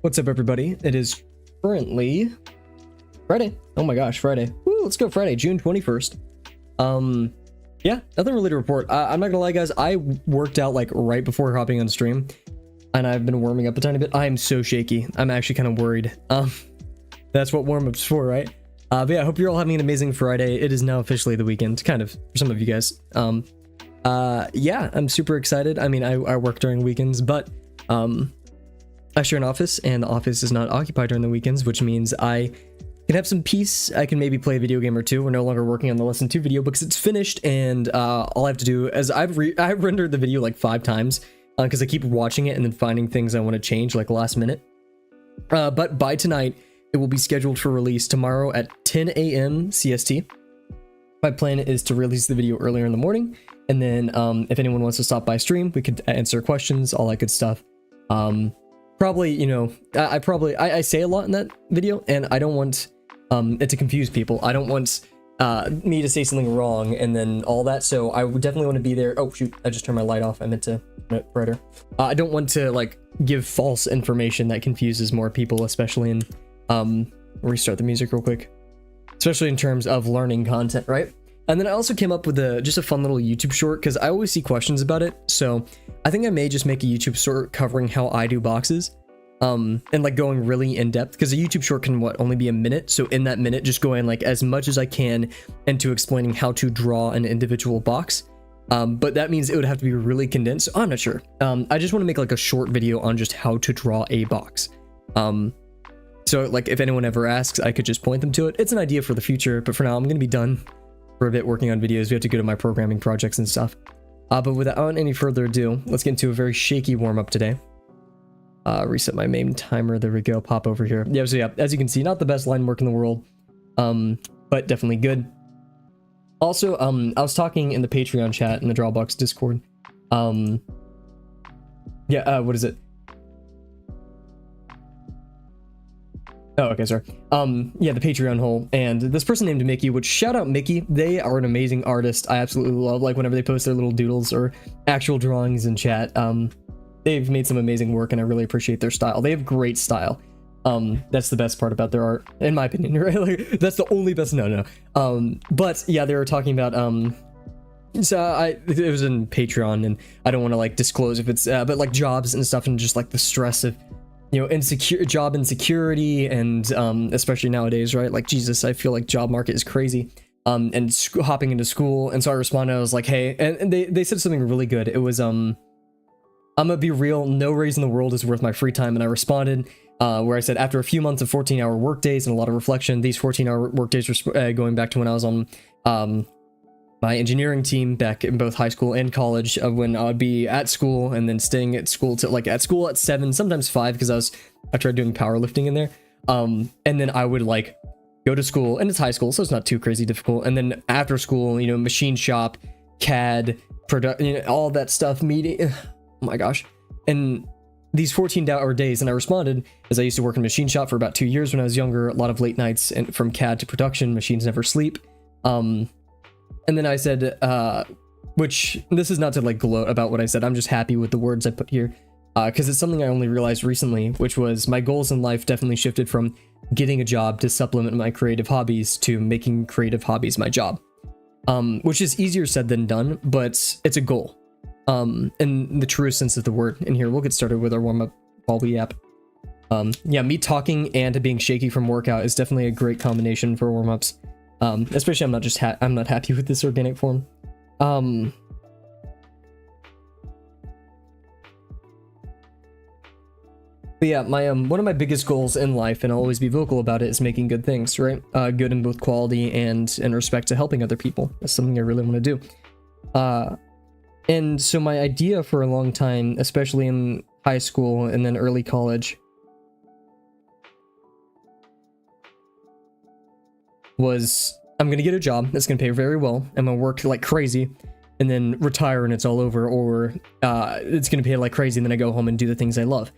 What's up, everybody? It is currently Friday. Oh my gosh, Friday. Woo, let's go Friday, June 21st. Yeah, nothing really to report. I'm not gonna lie, guys. I worked out like right before hopping on stream, and I've been warming up a tiny bit. I am so shaky. I'm actually kind of worried. That's what warm-up's for, right? But yeah, I hope you're all having an amazing Friday. It is now officially the weekend, kind of, for some of you guys. Yeah, I'm super excited. I mean, I work during weekends, but I share an office, and the office is not occupied during the weekends, which means I can have some peace. I can maybe play a video game or two. We're no longer working on the lesson 2 video because it's finished, and all I have to do is I've rendered the video like 5 times because I keep watching it and then finding things I want to change like last minute. But by tonight, it will be scheduled for release tomorrow at 10 a.m. CST. My plan is to release the video earlier in the morning, and then if anyone wants to stop by stream, we could answer questions, all that good stuff. Probably, you know, I say a lot in that video, and I don't want it to confuse people. I don't want me to say something wrong and then all that, so I would definitely want to be there. Oh shoot, I just turned my light off. I meant to turn it brighter. I don't want to like give false information that confuses more people, especially in restart the music real quick, especially in terms of learning content, right? And then I also came up with just a fun little YouTube short, because I always see questions about it. So I think I may just make a YouTube short covering how I do boxes, and like going really in depth, because a YouTube short can only be a minute. So in that minute, just going like as much as I can into explaining how to draw an individual box. But that means it would have to be really condensed. I'm not sure. I just want to make like a short video on just how to draw a box. So like if anyone ever asks, I could just point them to it. It's an idea for the future, but for now I'm going to be done for a bit working on videos. We have to go to my programming projects and stuff. But without any further ado, let's get into a very shaky warm-up today. Reset my main timer. There we go. Pop over here. Yeah, so yeah, as you can see, not the best line work in the world, but definitely good. Also, I was talking in the Patreon chat in the Drawbox Discord. Yeah, what is it? Oh, okay, sorry. Yeah, the Patreon hole, and this person named Mickey, which shout out Mickey. They are an amazing artist. I absolutely love, like, whenever they post their little doodles or actual drawings in chat. They've made some amazing work, and I really appreciate their style. They have great style. That's the best part about their art, in my opinion, right? Like, that's the only best, no. But yeah, they were talking about, so it was in Patreon, and I don't want to like disclose if it's, but like jobs and stuff, and just like the stress of, you know, job insecurity, and especially nowadays, right? Like, Jesus, I feel like job market is crazy. And hopping into school, and so I responded. I was like, hey, and they said something really good. It was I'm gonna be real. No raise in the world is worth my free time. And I responded where I said, after a few months of 14-hour work days and a lot of reflection, these 14-hour work days were going back to when I was on my engineering team back in both high school and college, when I would be at school and then staying at school to like at school at 7, sometimes 5, because I tried doing powerlifting in there. And then I would like go to school, and it's high school, so it's not too crazy difficult. And then after school, you know, machine shop, CAD, you know, all that stuff, meeting. Oh my gosh. And these 14-hour days, and I responded, as I used to work in machine shop for about 2 years when I was younger, a lot of late nights, and from CAD to production, machines never sleep. And then I said, which this is not to like gloat about what I said, I'm just happy with the words I put here, because it's something I only realized recently, which was my goals in life definitely shifted from getting a job to supplement my creative hobbies to making creative hobbies my job, which is easier said than done, but it's a goal. In the truest sense of the word. And here, we'll get started with our warm-up while we yap. Yeah, me talking and being shaky from workout is definitely a great combination for warm-ups. Especially I'm not happy with this organic form. But yeah, my one of my biggest goals in life, and I'll always be vocal about it, is making good things, right? Good in both quality and in respect to helping other people. That's something I really want to do. And so my idea for a long time, especially in high school and then early college, was I'm going to get a job that's going to pay very well. I'm going to work like crazy and then retire and it's all over, or it's going to pay like crazy and then I go home and do the things I love.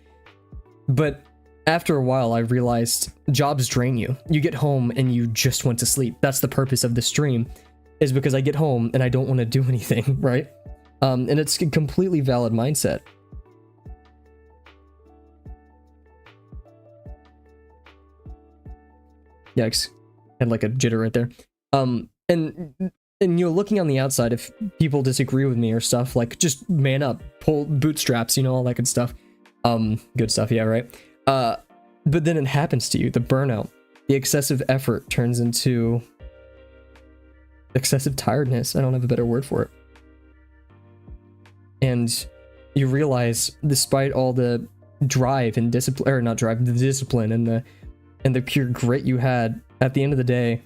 But after a while, I realized jobs drain you. You get home and you just want to sleep. That's the purpose of the stream, is because I get home and I don't want to do anything, right? And it's a completely valid mindset. Yikes. Had like a jitter right there. And you know, looking on the outside, if people disagree with me or stuff, like, just man up, pull bootstraps, you know, all that good stuff. Good stuff, yeah, right? But then it happens to you, the burnout. The excessive effort turns into excessive tiredness. I don't have a better word for it. And you realize, despite all the drive and discipline, or not drive, the discipline and the pure grit you had, at the end of the day,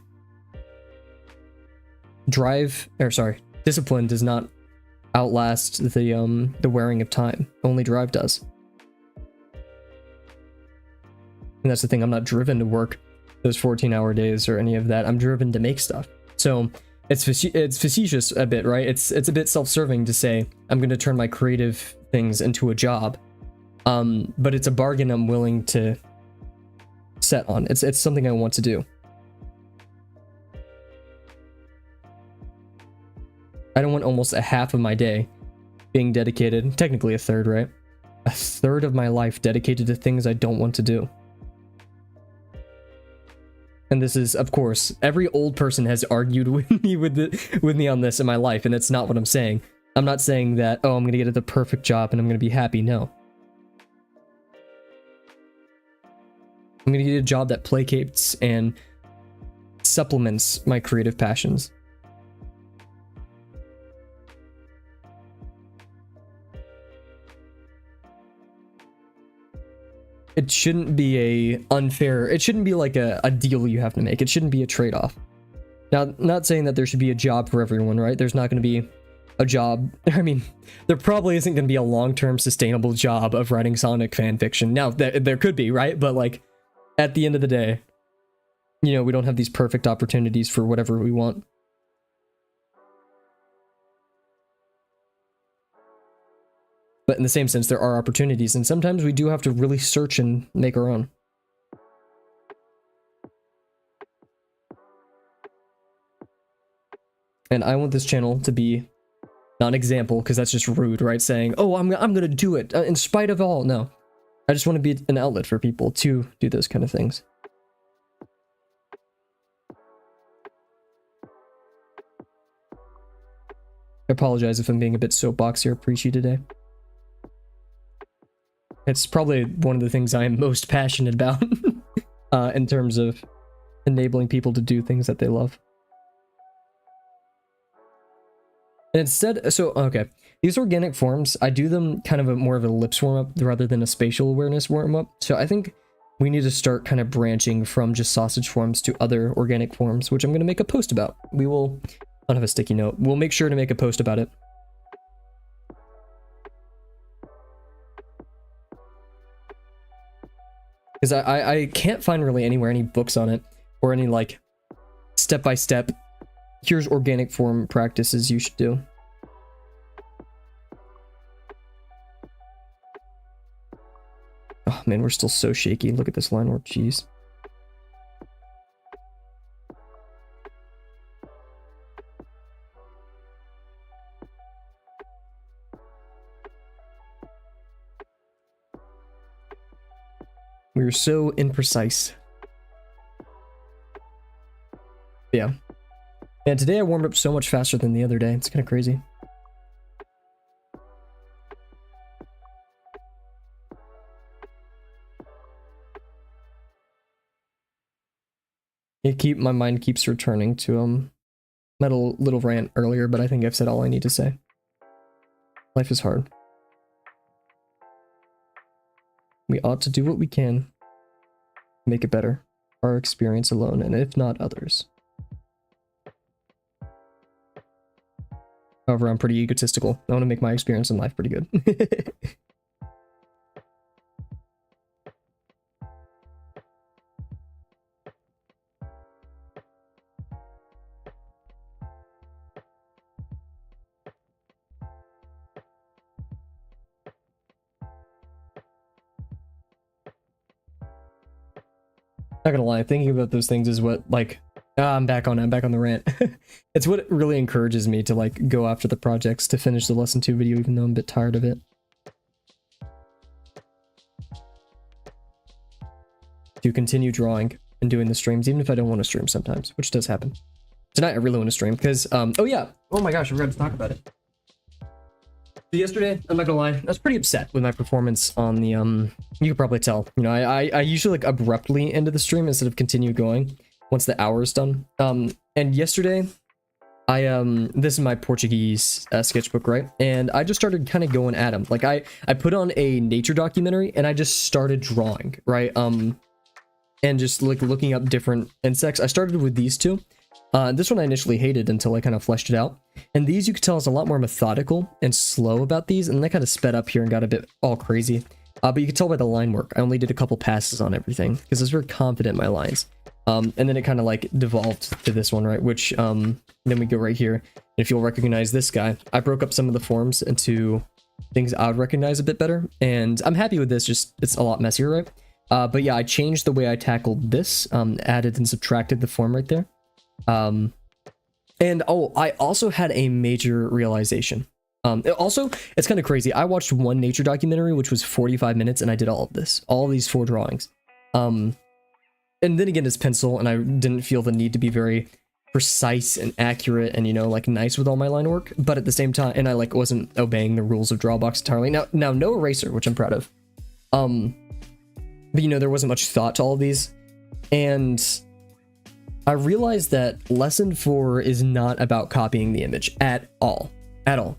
discipline does not outlast the wearing of time. Only drive does. And that's the thing, I'm not driven to work those 14-hour days or any of that. I'm driven to make stuff. So it's facetious a bit, right? It's a bit self-serving to say I'm going to turn my creative things into a job. But it's a bargain I'm willing to set on. It's something I want to do. I don't want almost a half of my day being dedicated, technically a third, right? A third of my life dedicated to things I don't want to do. And this is, of course, every old person has argued with me on this in my life, and it's not what I'm saying. I'm not saying that, oh, I'm gonna get the perfect job and I'm gonna be happy. No. I'm gonna get a job that placates and supplements my creative passions. It shouldn't be it shouldn't be like a deal you have to make. It shouldn't be a trade-off. Now, not saying that there should be a job for everyone, right? There's not going to be a job. I mean, there probably isn't going to be a long-term sustainable job of writing Sonic fan fiction. Now, there could be, right? But like, at the end of the day, you know, we don't have these perfect opportunities for whatever we want. But in the same sense, there are opportunities, and sometimes we do have to really search and make our own. And I want this channel to be not an example, because that's just rude, right? Saying, oh, I'm gonna do it in spite of all. No, I just want to be an outlet for people to do those kind of things. I apologize if I'm being a bit soapboxy or preachy today. It's probably one of the things I am most passionate about in terms of enabling people to do things that they love. And instead, so, okay, these organic forms, I do them kind of more of a lips warm-up rather than a spatial awareness warm-up. So I think we need to start kind of branching from just sausage forms to other organic forms, which I'm going to make a post about. I don't have a sticky note. We'll make sure to make a post about it. Because I can't find really anywhere any books on it, or any like step-by-step, here's organic form practices you should do. Oh man, we're still so shaky. Look at this line work, jeez. We were so imprecise. Yeah. And today I warmed up so much faster than the other day. It's kind of crazy. My mind keeps returning to my little rant earlier, but I think I've said all I need to say. Life is hard. We ought to do what we can to make it better. Our experience alone, and if not others. However, I'm pretty egotistical. I want to make my experience in life pretty good. Not gonna lie, thinking about those things is what, like, I'm back on the rant. It's what really encourages me to, like, go after the projects to finish the lesson 2 video, even though I'm a bit tired of it. To continue drawing and doing the streams, even if I don't want to stream sometimes, which does happen. Tonight I really want to stream because, oh yeah, oh my gosh, I forgot to talk about it. So yesterday, I'm not gonna lie, I was pretty upset with my performance on the, you could probably tell, you know, I usually like abruptly end the stream instead of continue going once the hour is done. And yesterday, this is my Portuguese sketchbook, right? And I just started kind of going at him. Like I put on a nature documentary and I just started drawing, right? And just like looking up different insects. I started with these two. This one I initially hated until I kind of fleshed it out. And these you could tell is a lot more methodical and slow about these. And they kind of sped up here and got a bit all crazy. But you could tell by the line work. I only did a couple passes on everything because I was very confident in my lines. And then it kind of like devolved to this one, right? Which, then we go right here. And if you'll recognize this guy, I broke up some of the forms into things I would recognize a bit better. And I'm happy with this, just it's a lot messier, right? But yeah, I changed the way I tackled this, added and subtracted the form right there. And oh, I also had a major realization. It's kind of crazy. I watched one nature documentary, which was 45 minutes, and I did all of this, all these 4 drawings. And then again, it's pencil, and I didn't feel the need to be very precise and accurate and, you know, like nice with all my line work. But at the same time, and I like wasn't obeying the rules of Drawbox entirely. Now no eraser, which I'm proud of. But you know, there wasn't much thought to all of these. And I realized that lesson 4 is not about copying the image at all. At all.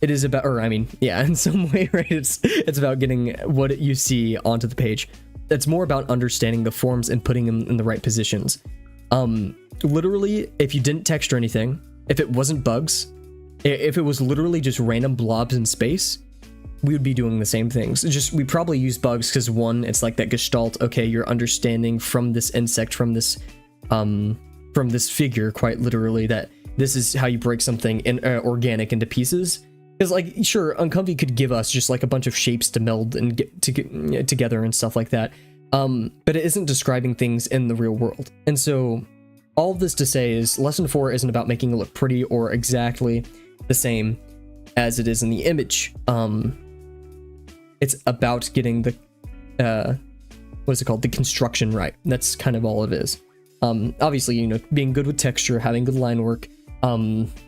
It is about, or I mean, yeah, in some way, right? It's about getting what you see onto the page. It's more about understanding the forms and putting them in the right positions. Literally, if you didn't texture anything, if it wasn't bugs, if it was literally just random blobs in space, we would be doing the same things. Just, we probably use bugs because one, it's like that gestalt. Okay, you're understanding from this insect, from this figure, quite literally, that this is how you break something in organic into pieces. Because, like, sure, Uncomfy could give us just like a bunch of shapes to meld and get together and stuff like that. But it isn't describing things in the real world. And so all of this to say is lesson 4 isn't about making it look pretty or exactly the same as it is in the image. It's about getting the, what is it called? The construction right. That's kind of all it is. Obviously, you know, being good with texture, having good line work,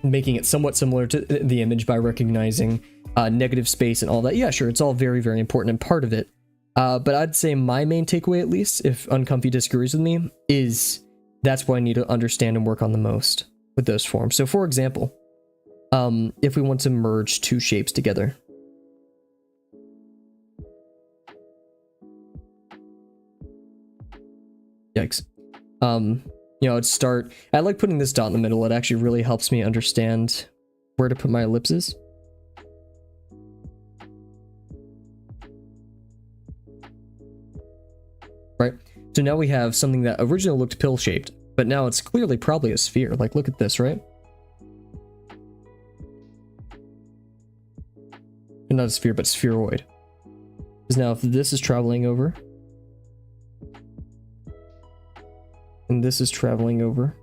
making it somewhat similar to the image by recognizing negative space and all that. Yeah, sure, it's all very, very important and part of it. But I'd say my main takeaway, at least, if Uncomfy disagrees with me, is that's what I need to understand and work on the most with those forms. So, for example, if we want to merge 2 shapes together. Yikes. You know, I like putting this dot in the middle. It actually really helps me understand where to put my ellipses. Right? So now we have something that originally looked pill-shaped, but now it's clearly probably a sphere. Like, look at this, right? Not a sphere, but spheroid. Because now if this is traveling over, and this is traveling over,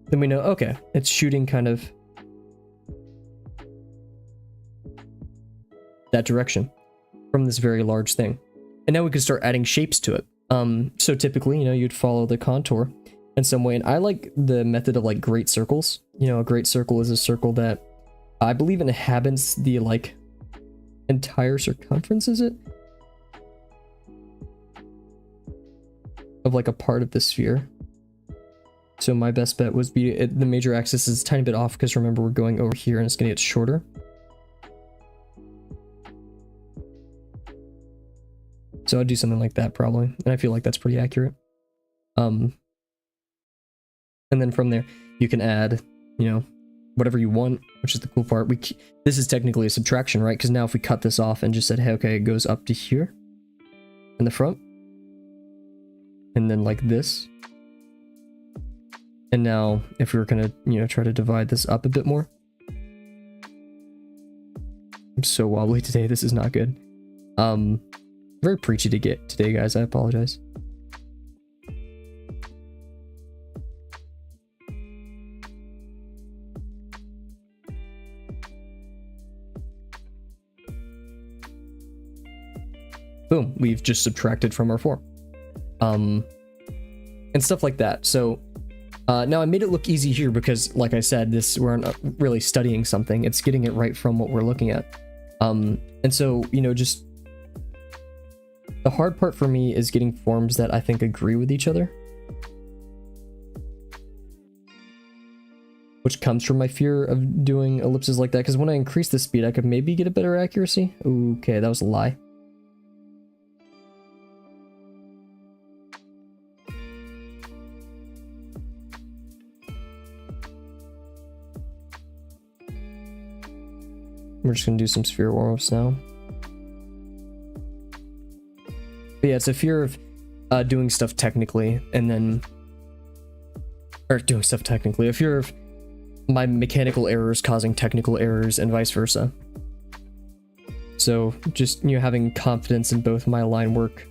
then we know, okay, it's shooting kind of that direction from this very large thing. And now we can start adding shapes to it. So typically, you know, you'd follow the contour in some way. And I like the method of like great circles. You know, a great circle is a circle that I believe inhabits the like entire circumference, is it? Of like a part of the sphere. So my best bet was the major axis is a tiny bit off because remember we're going over here and it's gonna get shorter. So I'd do something like that probably, and I feel like that's pretty accurate. And then from there you can add, you know, whatever you want, which is the cool part. This is technically a subtraction, right? Because now if we cut this off and just said, hey, okay, it goes up to here in the front. And then like this. And now if we were gonna, you know, try to divide this up a bit more. I'm so wobbly today, this is not good. Very preachy to get today, guys, I apologize. Boom, we've just subtracted from our form. and stuff like that. So now I made it look easy here because, like I said, we're not really studying something. It's getting it right from what we're looking at. And so, you know, just the hard part for me is getting forms that I think agree with each other, which comes from my fear of doing ellipses like that, because when I increase the speed, I could maybe get a better accuracy. Okay, that was a lie. We're just gonna do some sphere warm-ups now. But yeah, it's a fear of doing stuff technically, and then... Or doing stuff technically. A fear of my mechanical errors causing technical errors, and vice versa. So, just, you know, having confidence in both my line work.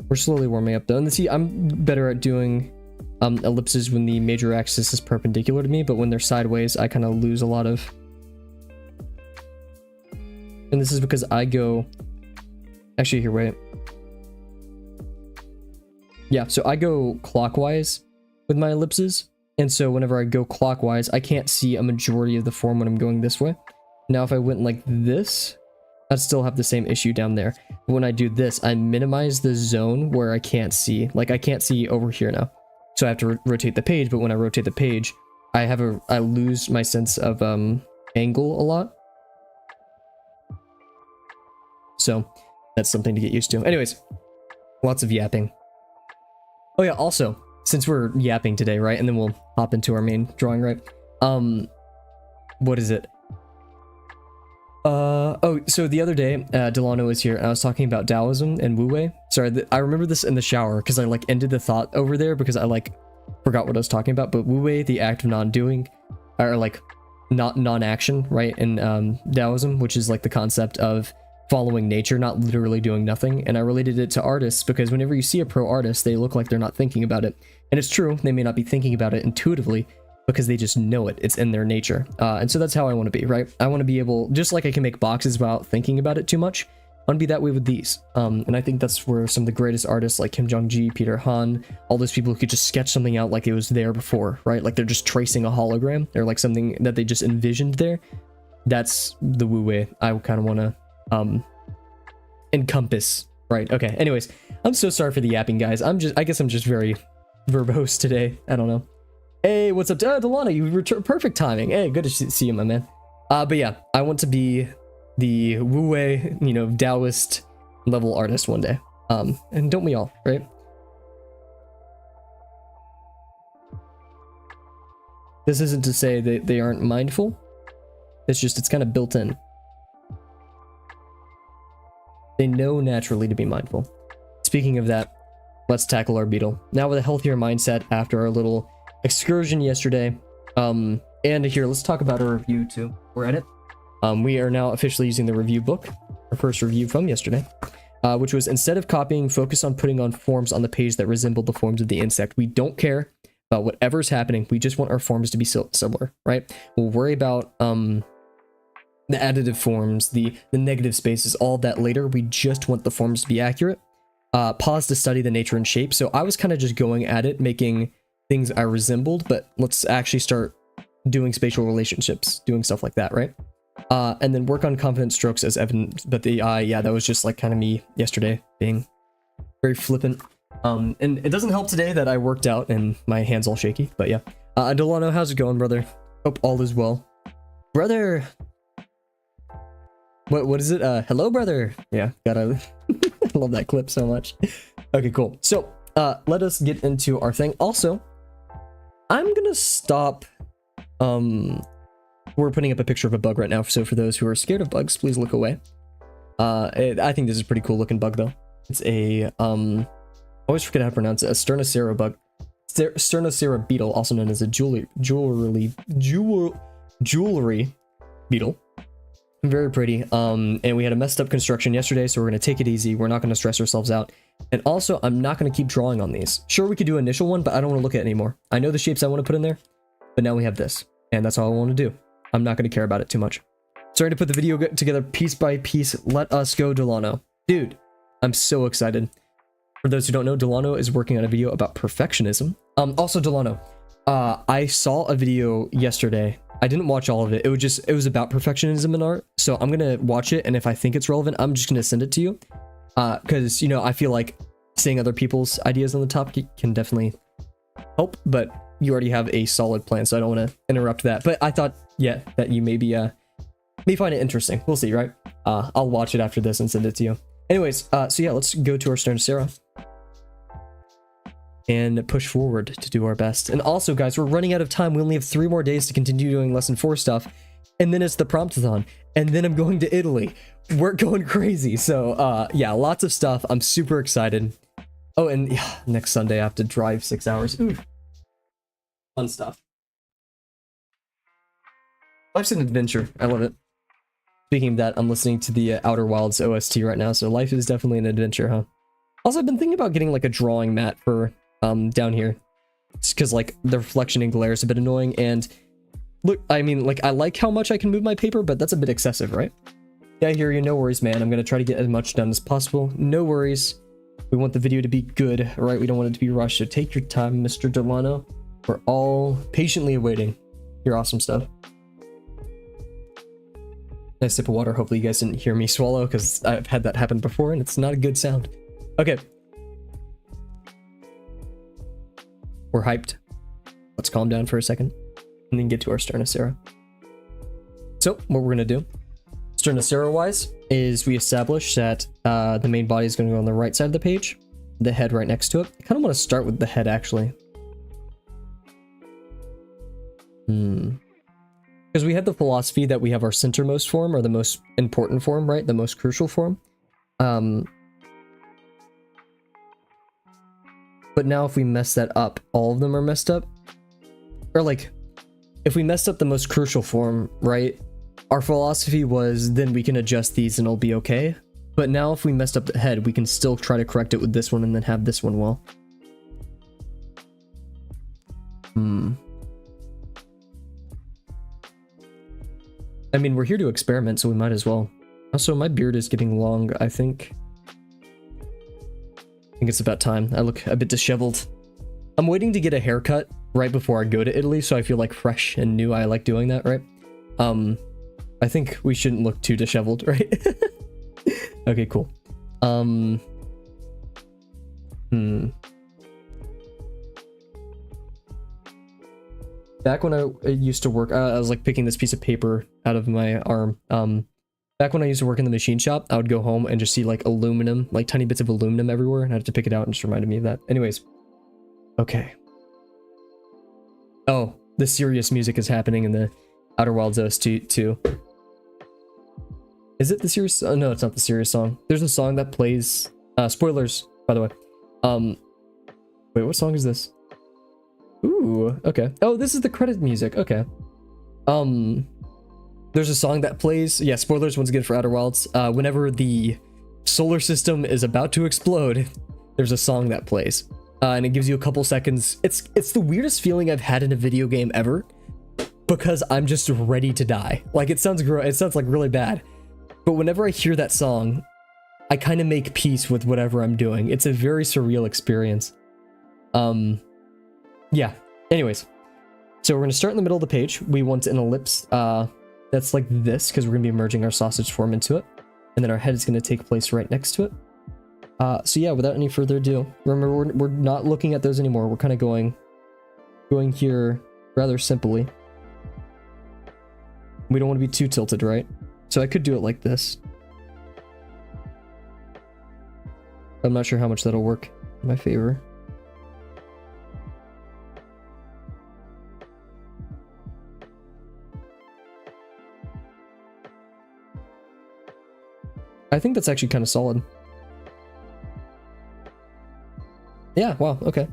We're slowly warming up though. And see, I'm better at doing ellipses when the major axis is perpendicular to me, but when they're sideways, I kind of lose a lot of... And this is because I go... Actually, here, wait. Yeah, so I go clockwise with my ellipses, and so whenever I go clockwise, I can't see a majority of the form when I'm going this way. Now, if I went like this, I'd still have the same issue down there. But when I do this, I minimize the zone where I can't see. Like, I can't see over here now. So I have to rotate the page, but when I rotate the page, I lose my sense of angle a lot. So that's something to get used to. Anyways, lots of yapping. Oh yeah, also, since we're yapping today, right? And then we'll hop into our main drawing, right? What is it? Oh, so the other day, Delano was here, and I was talking about Taoism and Wu Wei. Sorry, I remember this in the shower, because I, like, ended the thought over there, because I, like, forgot what I was talking about. But Wu Wei, the act of non-doing, or, like, non-action, right? In Taoism, which is, like, the concept of following nature, not literally doing nothing. And I related it to artists, because whenever you see a pro artist, they look like they're not thinking about it. And it's true, they may not be thinking about it intuitively, because they just know it. It's in their nature. And so that's how I want to be, right? I want to be able, just like I can make boxes without thinking about it too much, I want to be that way with these. And I think that's where some of the greatest artists like Kim Jong-gi, Peter Han, all those people who could just sketch something out like it was there before, right? Like they're just tracing a hologram, or like something that they just envisioned there. That's the Wu Wei I kind of want to encompass, right? Okay, anyways, I'm so sorry for the yapping, guys. I guess I'm just very verbose today. I don't know. Hey, what's up? Delana, you returned. Perfect timing. Hey, good to see you, my man. But yeah, I want to be the Wu Wei, you know, Taoist level artist one day. And don't we all, right? This isn't to say that they aren't mindful. It's just, it's kind of built in. They know naturally to be mindful. Speaking of that, let's tackle our beetle. Now with a healthier mindset after our little excursion yesterday. And here, let's talk about our review too. We're at it. We are now officially using the review book, our first review from yesterday, which was, instead of copying, focus on putting on forms on the page that resemble the forms of the insect. We don't care about whatever's happening. We just want our forms to be similar, right? We'll worry about the additive forms, the negative spaces, all that later. We just want the forms to be accurate. Pause to study the nature and shape. So I was kind of just going at it, making things I resembled, but let's actually start doing spatial relationships, doing stuff like that, right? And then work on confident strokes as evident. But the eye, yeah, that was just like kind of me yesterday being very flippant. And it doesn't help today that I worked out and my hands all shaky, but yeah. Delano, how's it going, brother? Hope all is well. Brother! What is it? Hello, brother! Yeah, gotta... I love that clip so much. Okay, cool. So, let us get into our thing. Also, I'm gonna stop... We're putting up a picture of a bug right now, so for those who are scared of bugs, please look away. I think this is a pretty cool looking bug, though. It's a, I always forget how to pronounce it, a Sternocera bug. Sternocera beetle, also known as a jewelry beetle. Very pretty. And we had a messed up construction yesterday, so we're going to take it easy. We're not going to stress ourselves out. And also, I'm not going to keep drawing on these. Sure, we could do an initial one, but I don't want to look at it anymore. I know the shapes I want to put in there, but now we have this, and that's all I want to do. I'm not going to care about it too much. Starting to put the video together piece by piece. Let us go, Delano. Dude, I'm so excited. For those who don't know, Delano is working on a video about perfectionism. Also, Delano, I saw a video yesterday. I didn't watch all of it. It was about perfectionism in art. So I'm gonna watch it, and if I think it's relevant, I'm just gonna send it to you. Because, you know, I feel like seeing other people's ideas on the topic can definitely help, but you already have a solid plan, so I don't want to interrupt that. But I thought, yeah, that you maybe may find it interesting. We'll see, right? I'll watch it after this and send it to you. Anyways, so yeah, let's go to our Sternocera and push forward to do our best. And also, guys, we're running out of time. We only have 3 more days to continue doing lesson 4 stuff, and then it's the promptathon, and then I'm going to Italy. We're going crazy. So yeah, lots of stuff. I'm super excited. Oh, and yeah, next Sunday I have to drive 6 hours. Ooh. Fun stuff. Life's an adventure. I love it. Speaking of that, I'm listening to the Outer Wilds OST right now, so life is definitely an adventure, huh? Also, I've been thinking about getting like a drawing mat for down here. It's because like the reflection and glare is a bit annoying, and look, I mean, like, I like how much I can move my paper, but that's a bit excessive, right? Yeah, I hear you. No worries, man. I'm gonna try to get as much done as possible. No worries. We want the video to be good, right? We don't want it to be rushed, so take your time, Mr. Delano. We're all patiently awaiting your awesome stuff. Nice sip of water. Hopefully you guys didn't hear me swallow, because I've had that happen before, and it's not a good sound. Okay. We're hyped. Let's calm down for a second, and then get to our Sternocera. So, what we're going to do, Sternocera-wise, is we establish that the main body is going to go on the right side of the page, the head right next to it. I kind of want to start with the head, actually. Because we had the philosophy that we have our centermost form, or the most important form, right? The most crucial form. But now if we mess that up, all of them are messed up. Or like, if we messed up the most crucial form, right? Our philosophy was then we can adjust these and it'll be okay. But now if we messed up the head, we can still try to correct it with this one and then have this one well. I mean, we're here to experiment, so we might as well. Also, my beard is getting long, I think. I think it's about time. I look a bit disheveled. I'm waiting to get a haircut right before I go to Italy, so I feel like fresh and new. I like doing that, right? I think we shouldn't look too disheveled, right? Okay, cool. Back when I used to work, I was like picking this piece of paper out of my arm. Back when I used to work in the machine shop, I would go home and just see like aluminum, like tiny bits of aluminum everywhere, and I had to pick it out, and just reminded me of that. Anyways. Okay. Oh, the serious music is happening in the Outer Wilds OST too. Is it the serious? Oh, no, it's not the serious song. There's a song that plays. Spoilers, by the way. Wait, what song is this? Ooh, okay. Oh, this is the credit music. Okay. There's a song that plays. Yeah, spoilers once again for Outer Wilds. Whenever the solar system is about to explode, there's a song that plays. And it gives you a couple seconds. It's the weirdest feeling I've had in a video game ever, because I'm just ready to die. Like, it sounds like really bad. But whenever I hear that song, I kind of make peace with whatever I'm doing. It's a very surreal experience. Yeah. Anyways, so we're going to start in the middle of the page. We want an ellipse that's like this, because we're going to be merging our sausage form into it. And then our head is going to take place right next to it. So yeah, without any further ado, remember, we're not looking at those anymore. We're kind of going here rather simply. We don't want to be too tilted, right? So I could do it like this. I'm not sure how much that'll work in my favor. I think that's actually kind of solid. Yeah, wow, okay.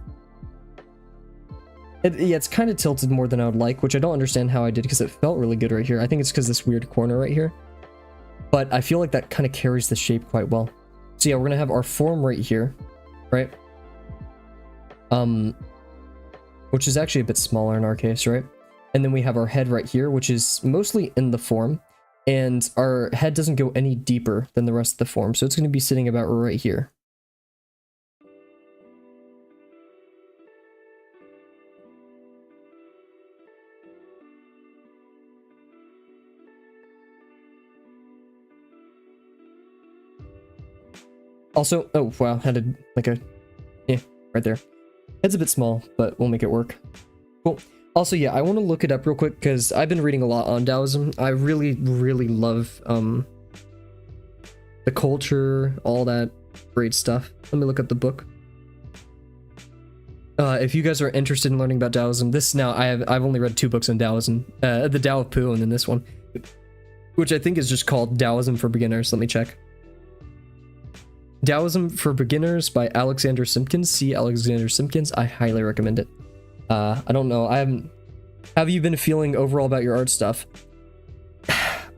Yeah, it's kind of tilted more than I would like, which I don't understand how I did, because it felt really good right here. I think it's because this weird corner right here. But I feel like that kind of carries the shape quite well. So yeah, we're going to have our form right here, right? Which is actually a bit smaller in our case, right? And then we have our head right here, which is mostly in the form. and our head doesn't go any deeper than the rest of the form, so it's going to be sitting about right here. Also, oh wow, had a like a right there. Head's a bit small, but we'll make it work. Cool. Also, yeah, I want to look it up real quick because I've been reading a lot on Taoism. I really, really love the culture, all that great stuff. Let me look up the book. If you guys are interested in learning about Taoism, I've only read 2 books on Taoism. The Tao of Pooh and then this one, which I think is just called Taoism for Beginners. Let me check. Taoism for Beginners by Alexander Simpkins. See Alexander Simpkins. I highly recommend it. I don't know. Have you been feeling overall about your art stuff?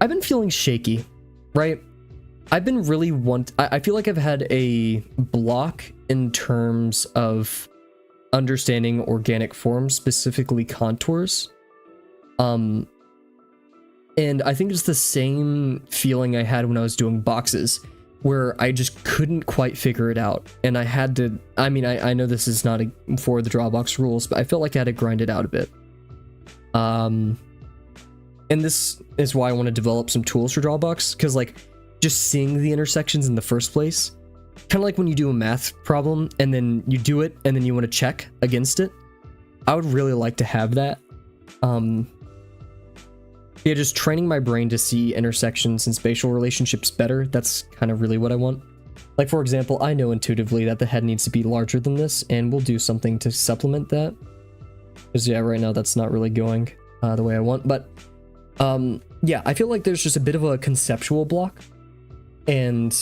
I've been feeling shaky, right? I've been really I feel like I've had a block in terms of understanding organic forms, specifically contours. And I think it's the same feeling I had when I was doing boxes, where I just couldn't quite figure it out. And I had to, I mean, I know this is not for the Drawbox rules, but I felt like I had to grind it out a bit. And this is why I want to develop some tools for Drawbox, because like just seeing the intersections in the first place, kind of like when you do a math problem and then you do it and then you want to check against it. I would really like to have that. Yeah, just training my brain to see intersections and spatial relationships better. That's kind of really what I want. Like, for example, I know intuitively that the head needs to be larger than this, and we'll do something to supplement that. Because, yeah, right now that's not really going the way I want. But, yeah, I feel like there's just a bit of a conceptual block. And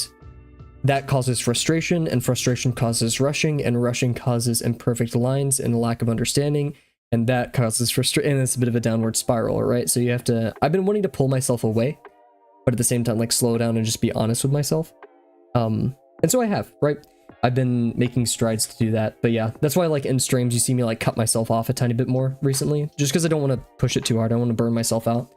that causes frustration, and frustration causes rushing, and rushing causes imperfect lines and a lack of understanding. And that causes frustration, and it's a bit of a downward spiral, right? So you have to, I've been wanting to pull myself away, but at the same time, like slow down and just be honest with myself. And so I have, right? I've been making strides to do that, but yeah, that's why like in streams, you see me like cut myself off a tiny bit more recently, just because I don't want to push it too hard. I want to burn myself out.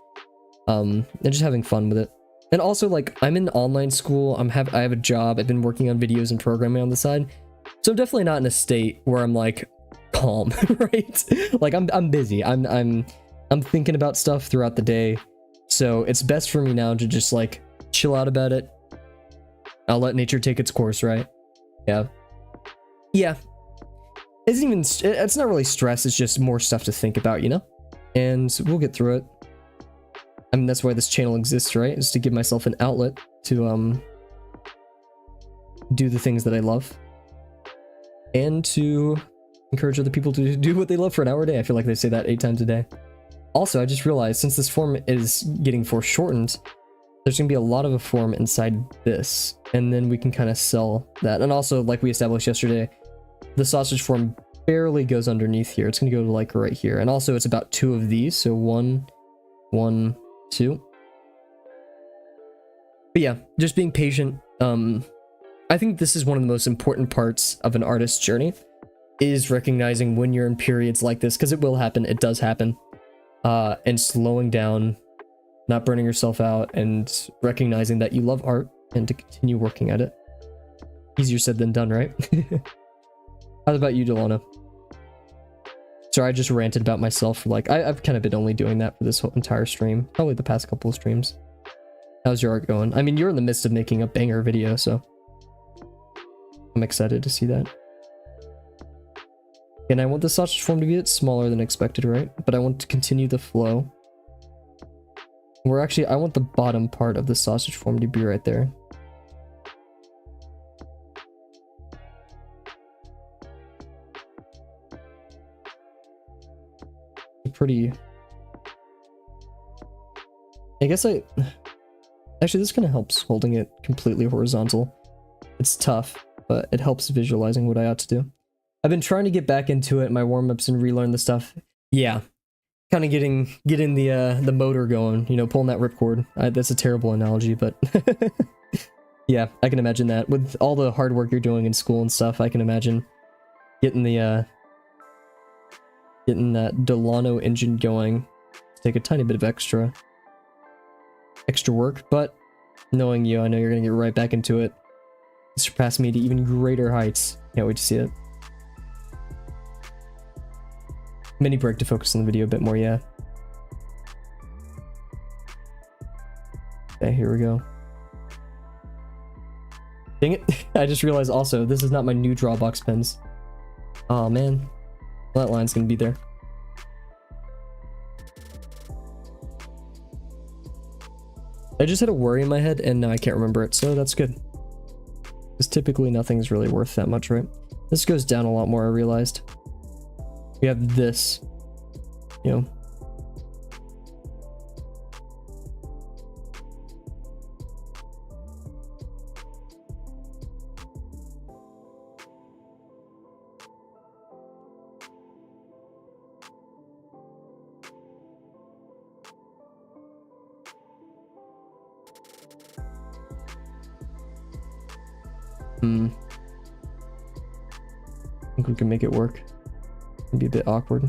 And just having fun with it. And also like I'm in online school. I have a job. I've been working on videos and programming on the side. So I'm definitely not in a state where I'm like, calm, right? Like I'm busy. I'm thinking about stuff throughout the day. So it's best for me now to just like chill out about it. I'll let nature take its course, right? Yeah. Yeah. It's not really stress, it's just more stuff to think about, you know? And we'll get through it. I mean, that's why this channel exists, right? Is to give myself an outlet to do the things that I love. And to encourage other people to do what they love for an hour a day. I feel like they say that 8 times a day. Also, I just realized since this form is getting foreshortened, there's gonna be a lot of a form inside this, and then we can kind of sell that. And also, like we established yesterday, the sausage form barely goes underneath here. It's gonna go to like right here. And also it's about 2 of these, so 1, 1, 2. But yeah, just being patient. I think this is one of the most important parts of an artist's journey, is recognizing when you're in periods like this, because it will happen, it does happen, and slowing down, not burning yourself out, and recognizing that you love art and to continue working at it. Easier said than done, right? How about you, Delano? Sorry, I just ranted about myself for like, I've kind of been only doing that for this whole entire stream, probably the past couple of streams. How's your art going? I mean, you're in the midst of making a banger video, so I'm excited to see that. And I want the sausage form to be a bit smaller than expected, right? But I want to continue the flow. I want the bottom part of the sausage form to be right there. Pretty... I guess actually, this kind of helps holding it completely horizontal. It's tough, but it helps visualizing what I ought to do. I've been trying to get back into it, my warm-ups, and relearn the stuff. Yeah, kind of getting the motor going, you know, pulling that ripcord. That's a terrible analogy, but yeah, I can imagine that. With all the hard work you're doing in school and stuff, I can imagine getting that Delano engine going. Take a tiny bit of extra. extra work, but knowing you, I know you're gonna get right back into it. Surpass me to even greater heights. Can't wait to see it. Mini break to focus on the video a bit more, yeah. Okay, here we go. Dang it. I just realized also, this is not my new drawbox pins. Oh man. That line's gonna be there. I just had a worry in my head and now I can't remember it, so that's good. Because typically nothing's really worth that much, right? This goes down a lot more, I realized. We have this, you know. I think we can make it work. It'd be a bit awkward.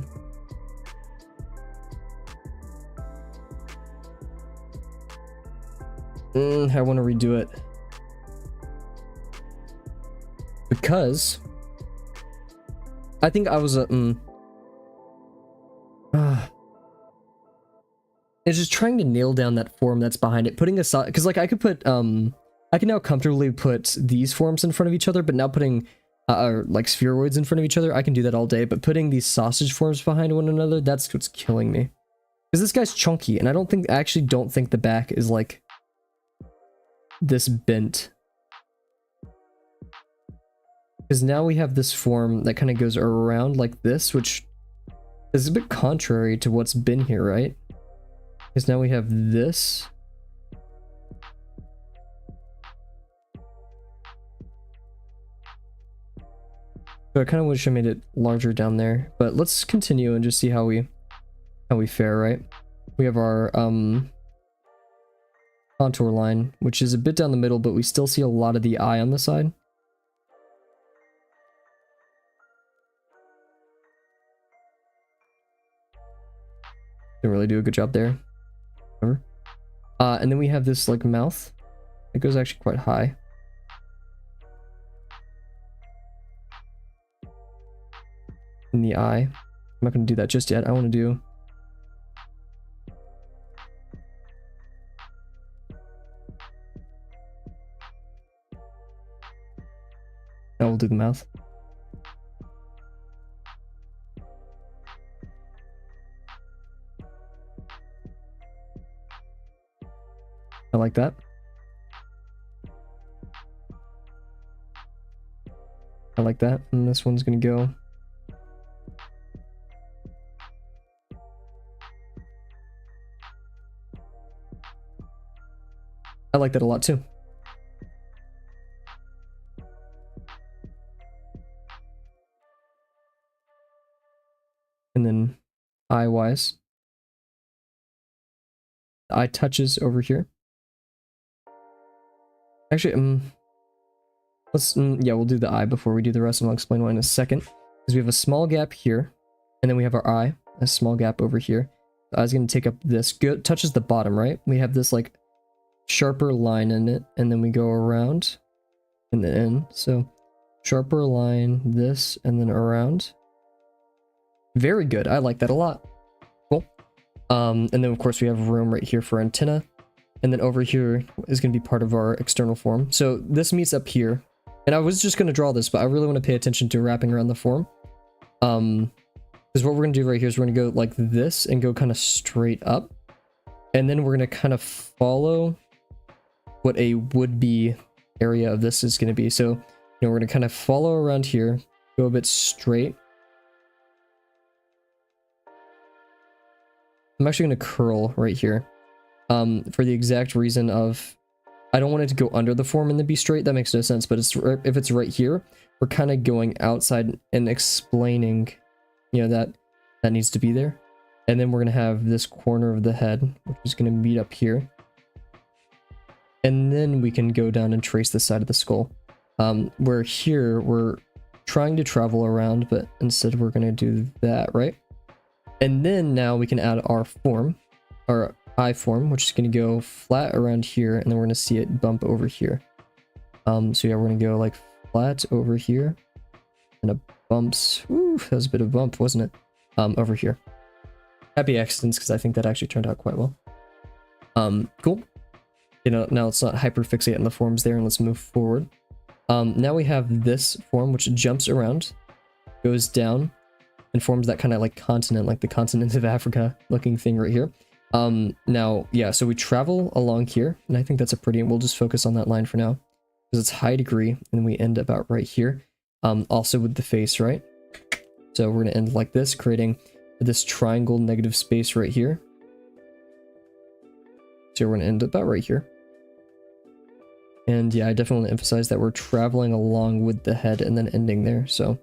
I want to redo it. Because I think I was it's just trying to nail down that form that's behind it. Putting aside, because like I could put I can now comfortably put these forms in front of each other, but now putting like spheroids in front of each other, I can do that all day. But putting these sausage forms behind one another, that's what's killing me. Because this guy's chunky, and I actually don't think the back is like this bent. Because now we have this form that kind of goes around like this, which is a bit contrary to what's been here, right? Because now we have this. So I kind of wish I made it larger down there, but let's continue and just see how we fare, right? We have our contour line, which is a bit down the middle, but we still see a lot of the eye on the side. Didn't really do a good job there. And then we have this like mouth. It goes actually quite high. In the eye. I'm not going to do that just yet. I want to do now we'll do the mouth. I like that. I like that. And this one's going to go I like that a lot too. And then eye-wise, the eye touches over here. Actually, let's yeah, we'll do the eye before we do the rest, and I'll explain why in a second. Because we have a small gap here, and then we have our eye, a small gap over here. The eye's going to take up this. Touches the bottom, right? We have this like sharper line in it, and then we go around and then in. So sharper line, this, and then around. Very good. I like that a lot. Cool. And then of course we have room right here for antenna, and then over here is going to be part of our external form. So this meets up here, and I was just going to draw this, but I really want to pay attention to wrapping around the form. Because what we're going to do right here is we're going to go like this and go kind of straight up, and then we're going to kind of follow what a would-be area of this is going to be. So, you know, we're going to kind of follow around here, go a bit straight. I'm actually going to curl right here for the exact reason of I don't want it to go under the form and then be straight. That makes no sense, but if it's right here, we're kind of going outside and explaining, you know, that needs to be there. And then we're going to have this corner of the head, which is going to meet up here. And then we can go down and trace the side of the skull. Where here, we're trying to travel around, but instead we're going to do that, right? And then now we can add our form, our I form, which is going to go flat around here, and then we're going to see it bump over here. So yeah, we're going to go like flat over here, and a bumps. Ooh, that was a bit of a bump, wasn't it? Over here. Happy accidents, because I think that actually turned out quite well. Cool. You know, now let's not hyperfixate on the forms there, and let's move forward. Now we have this form, which jumps around, goes down, and forms that kind of like continent, like the continent of Africa looking thing right here. Now, yeah, so we travel along here, and I think that's a pretty, and we'll just focus on that line for now, because it's high degree, and we end about right here, also with the face, right? So we're going to end like this, creating this triangle negative space right here. So we're going to end about right here. And yeah, I definitely want to emphasize that we're traveling along with the head and then ending there, so.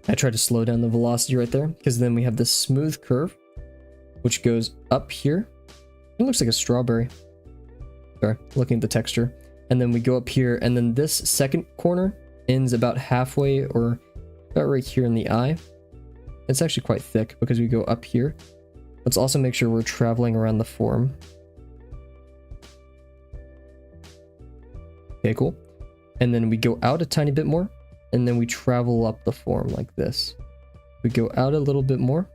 I try to slow down the velocity right there, because then we have this smooth curve, which goes up here. It looks like a strawberry. Sorry, looking at the texture. And then we go up here, and then this second corner ends about halfway, or about right here in the eye. It's actually quite thick, because we go up here. Let's also make sure we're traveling around the form. Okay, cool. And then we go out a tiny bit more. And then we travel up the form like this. We go out a little bit more.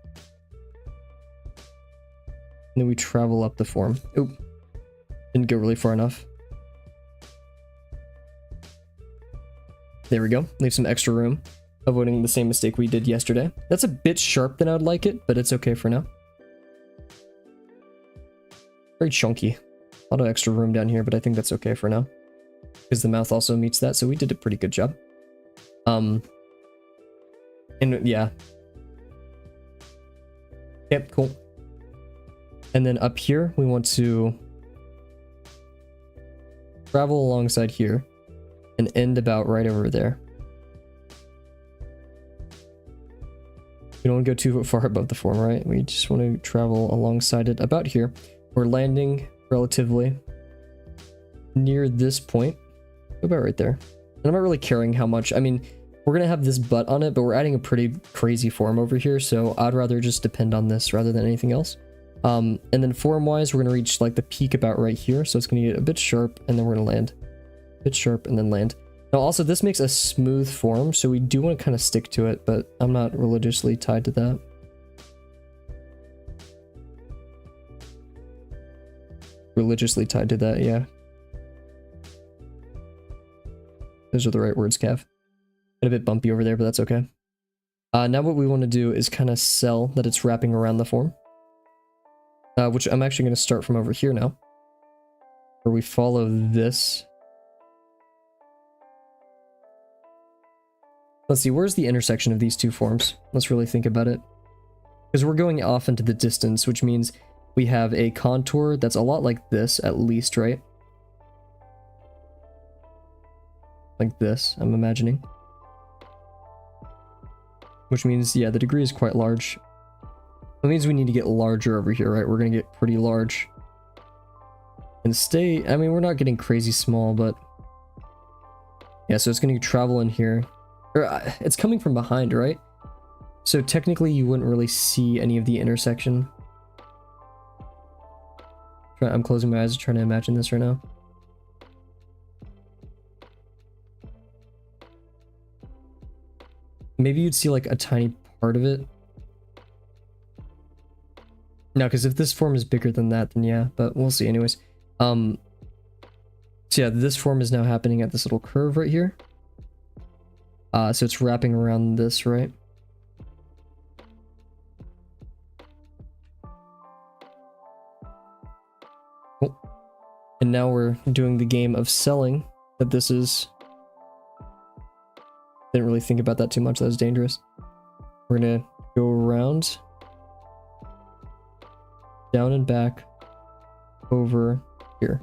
And then we travel up the form. Oop. Didn't go really far enough. There we go. Leave some extra room. Avoiding the same mistake we did yesterday. That's a bit sharp than I would like it, but it's okay for now. Very chunky. A lot of extra room down here, but I think that's okay for now. Because the mouth also meets that, so we did a pretty good job. And yeah. Yep, cool. And then up here, we want to travel alongside here and end about right over there. We don't want to go too far above the form, right? We just want to travel alongside it about here. We're landing relatively near this point. About right there. And I'm not really caring how much. I mean, we're going to have this butt on it, but we're adding a pretty crazy form over here, so I'd rather just depend on this rather than anything else. And then form-wise, we're going to reach like the peak about right here, so it's going to get a bit sharp, and then we're going to land. A bit sharp, and then land. Now, also, this makes a smooth form, so we do want to kind of stick to it, but I'm not religiously tied to that. Religiously tied to that, yeah. Those are the right words, Cav. A bit bumpy over there, but that's okay. Now what we want to do is kind of sell that it's wrapping around the form. Which I'm actually going to start from over here now. Where we follow this. Let's see, where's the intersection of these two forms? Let's really think about it. Because we're going off into the distance, which means we have a contour that's a lot like this, at least, right? Like this, I'm imagining. Which means, yeah, the degree is quite large. That means we need to get larger over here, right? We're going to get pretty large. And stay, I mean, we're not getting crazy small, but... yeah, so it's going to travel in here. Or, it's coming from behind, right? So technically you wouldn't really see any of the intersection. I'm closing my eyes trying to imagine this right now. Maybe you'd see like a tiny part of it. No, because if this form is bigger than that, then yeah, but we'll see anyways. So yeah, this form is now happening at this little curve right here. So it's wrapping around this, right? Cool. And now we're doing the game of selling that this is... Didn't really think about that too much. That was dangerous. We're gonna go around, down and back, over here.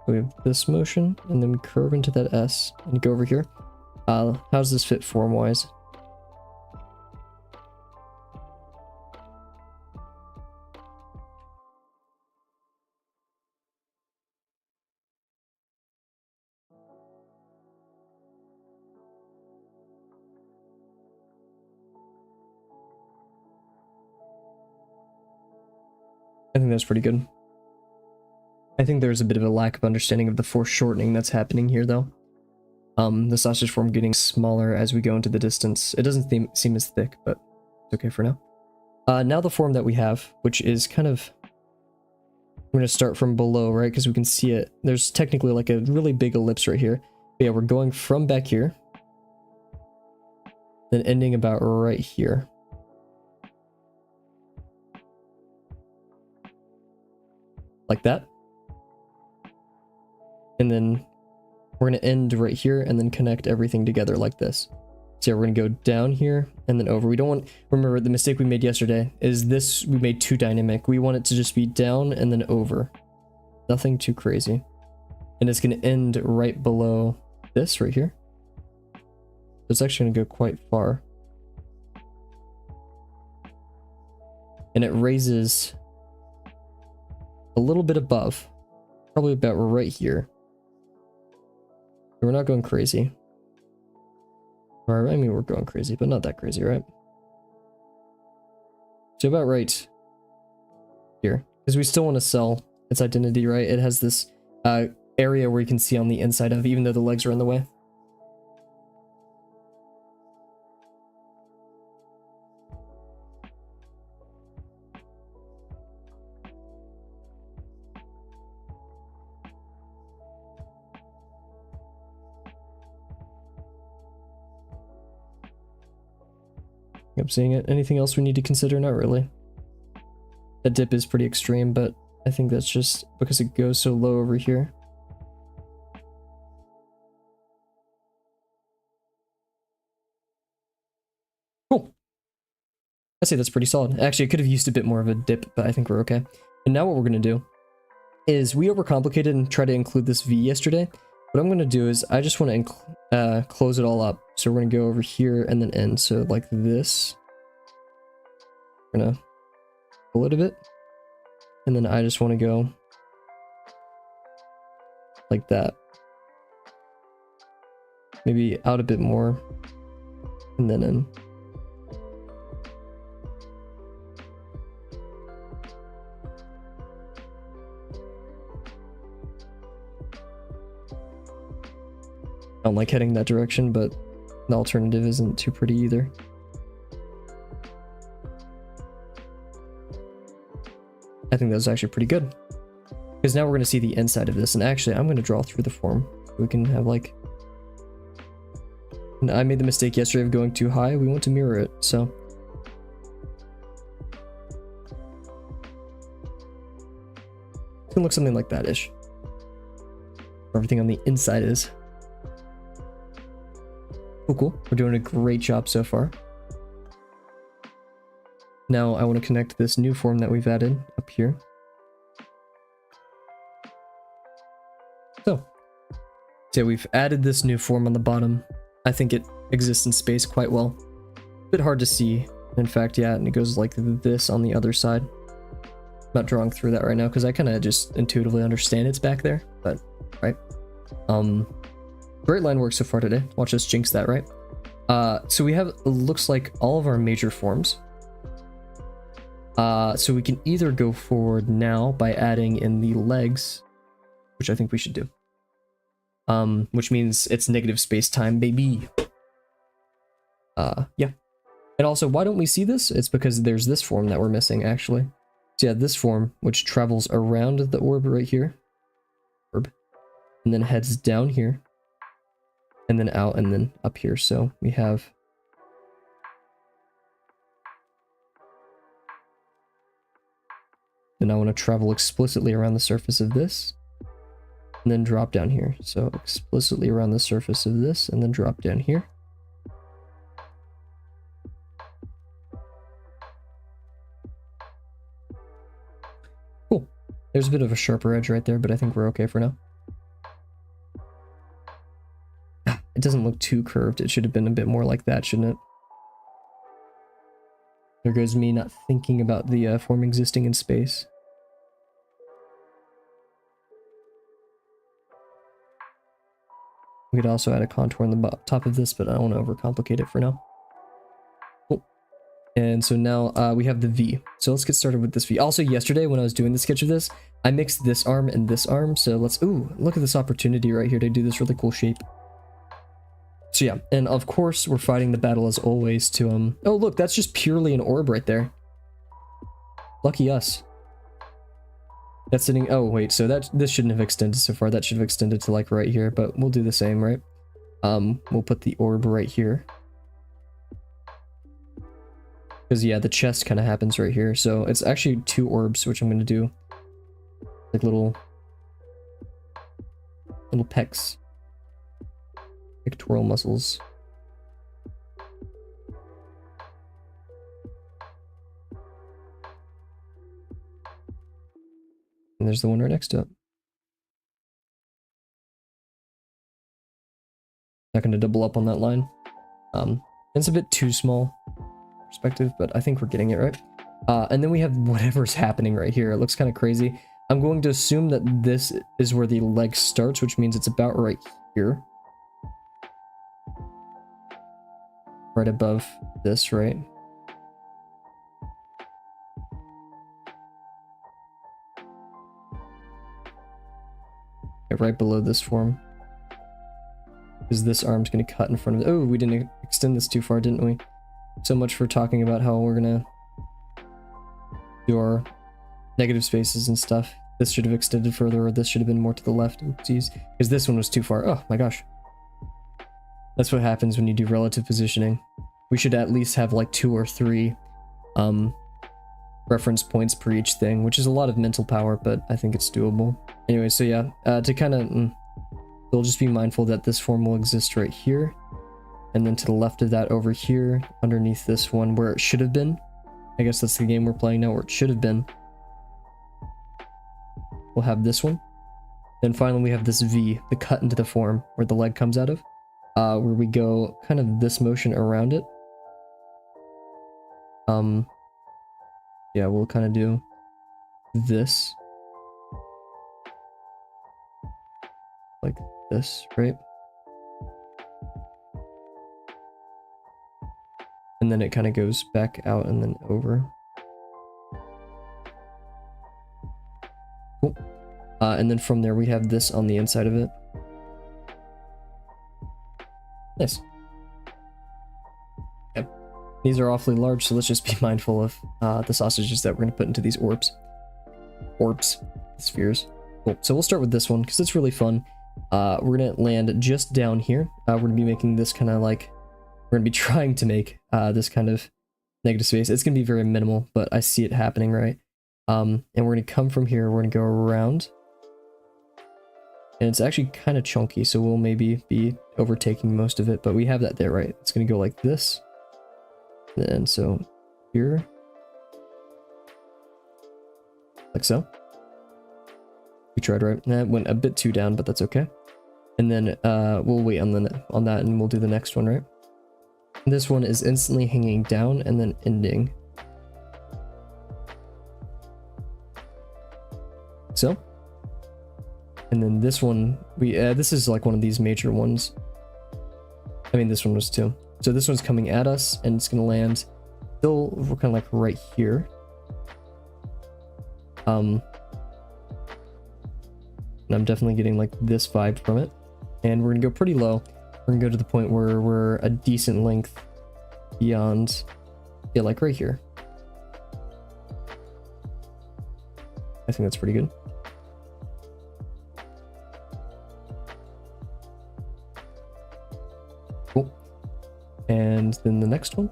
We have this motion, and then we curve into that S and go over here. How does this fit form-wise? I think that's pretty good. I think there's a bit of a lack of understanding of the foreshortening that's happening here, though. The sausage form getting smaller as we go into the distance. It doesn't seem as thick, but it's okay for now. Now the form that we have, which is kind of... I'm going to start from below, right? Because we can see it. There's technically like a really big ellipse right here. But yeah, we're going from back here. Then ending about right here. Like that. And then we're going to end right here and then connect everything together like this. So yeah, we're going to go down here and then over. We don't want... Remember, the mistake we made yesterday is this, we made too dynamic. We want it to just be down and then over. Nothing too crazy. And it's going to end right below this right here. It's actually going to go quite far. And it raises a little bit above. Probably about right here. We're not going crazy. Or, I mean, we're going crazy, but not that crazy, right? So about right here. Because we still want to sell its identity, right? It has this area where you can see on the inside of, even though the legs are in the way. I'm seeing it. Anything else we need to consider? Not really. That dip is pretty extreme, but I think that's just because it goes so low over here. Cool. I'd say that's pretty solid. Actually, I could have used a bit more of a dip, but I think we're okay. And now what we're going to do is we overcomplicated and try to include this V yesterday. What I'm going to do is I just want to close it all up. So we're going to go over here and then end. So like this. We're going to pull it a bit. And then I just want to go like that. Maybe out a bit more. And then in. I don't like heading that direction, but the alternative isn't too pretty either. I think that's actually pretty good. Because now we're going to see the inside of this. And actually, I'm going to draw through the form. We can have like... And I made the mistake yesterday of going too high. We want to mirror it, so... It's going to look something like that-ish. Everything on the inside is. Cool, cool. We're doing a great job so far. Now I want to connect this new form that we've added up here. So we've added this new form on the bottom. I think it exists in space quite well. A bit hard to see. In fact, yeah, and it goes like this on the other side. I'm not drawing through that right now because I kind of just intuitively understand it's back there, but right. Great line work so far today. Watch us jinx that, right? So we have, it looks like all of our major forms. So we can either go forward now by adding in the legs, which I think we should do. Which means it's negative space-time, baby. Yeah. And also, why don't we see this? It's because there's this form that we're missing, actually. So yeah, this form, which travels around the orb right here. Orb. And then heads down here. And then out and then up here. So we have... Then I want to travel explicitly around the surface of this. And then drop down here. So explicitly around the surface of this and then drop down here. Cool. There's a bit of a sharper edge right there, but I think we're okay for now. It doesn't look too curved. It should have been a bit more like that, shouldn't it? There goes me not thinking about the form existing in space. We could also add a contour on the top of this, but I don't want to overcomplicate it for now. Cool. And so now we have the V. So let's get started with this V. Also, yesterday when I was doing the sketch of this, I mixed this arm and this arm. So let's, ooh, look at this opportunity right here to do this really cool shape. So yeah, and of course we're fighting the battle as always to, oh look, that's just purely an orb right there. Lucky us. That's sitting, oh wait, so this shouldn't have extended so far. That should have extended to like right here, but we'll do the same, right? We'll put the orb right here. Because yeah, the chest kind of happens right here. So it's actually 2 orbs, which I'm going to do. Like little pecs. Pectoral muscles. And there's the one right next to it. Not going to double up on that line. It's a bit too small perspective, but I think we're getting it right. And then we have whatever's happening right here. It looks kind of crazy. I'm going to assume that this is where the leg starts, which means it's about right here. Right above this, right? Okay, right below this form. Because this arm's going to cut in front of it. Oh, we didn't extend this too far, didn't we? So much for talking about how we're going to do our negative spaces and stuff. This should have extended further, or this should have been more to the left. Oopsies. Because this one was too far. Oh my gosh. That's what happens when you do relative positioning. We should at least have like 2 or 3 reference points per each thing, which is a lot of mental power, but I think it's doable. Anyway, so yeah, to kind of, we'll just be mindful that this form will exist right here. And then to the left of that over here, underneath this one where it should have been. I guess that's the game we're playing now, where it should have been. We'll have this one. Then finally we have this V, the cut into the form where the leg comes out of. Where we go kind of this motion around it. Yeah, we'll kind of do this. Like this, right? And then it kind of goes back out and then over. Cool. And then from there we have this on the inside of it. Nice. Yep. These are awfully large, so let's just be mindful of the sausages that we're going to put into these orbs. Spheres. Cool. So we'll start with this one because it's really fun. We're going to land just down here. We're going to be making this kind of like, we're going to be trying to make this kind of negative space. It's going to be very minimal, but I see it happening, right? And we're going to come from here. We're going to go around. And it's actually kind of chunky, so we'll maybe be overtaking most of it, but we have that there, right? It's going to go like this. And so here. Like so. We tried right. That went a bit too down, but that's okay. And then we'll wait on that and we'll do the next one, right? This one is instantly hanging down and then ending. So. And then this one, this is like one of these major ones. I mean, this one was too. So this one's coming at us and it's going to land still kind of like right here. And I'm definitely getting like this vibe from it. And we're going to go pretty low. We're going to go to the point where we're a decent length beyond, yeah, like right here. I think that's pretty good. Cool. And then the next one,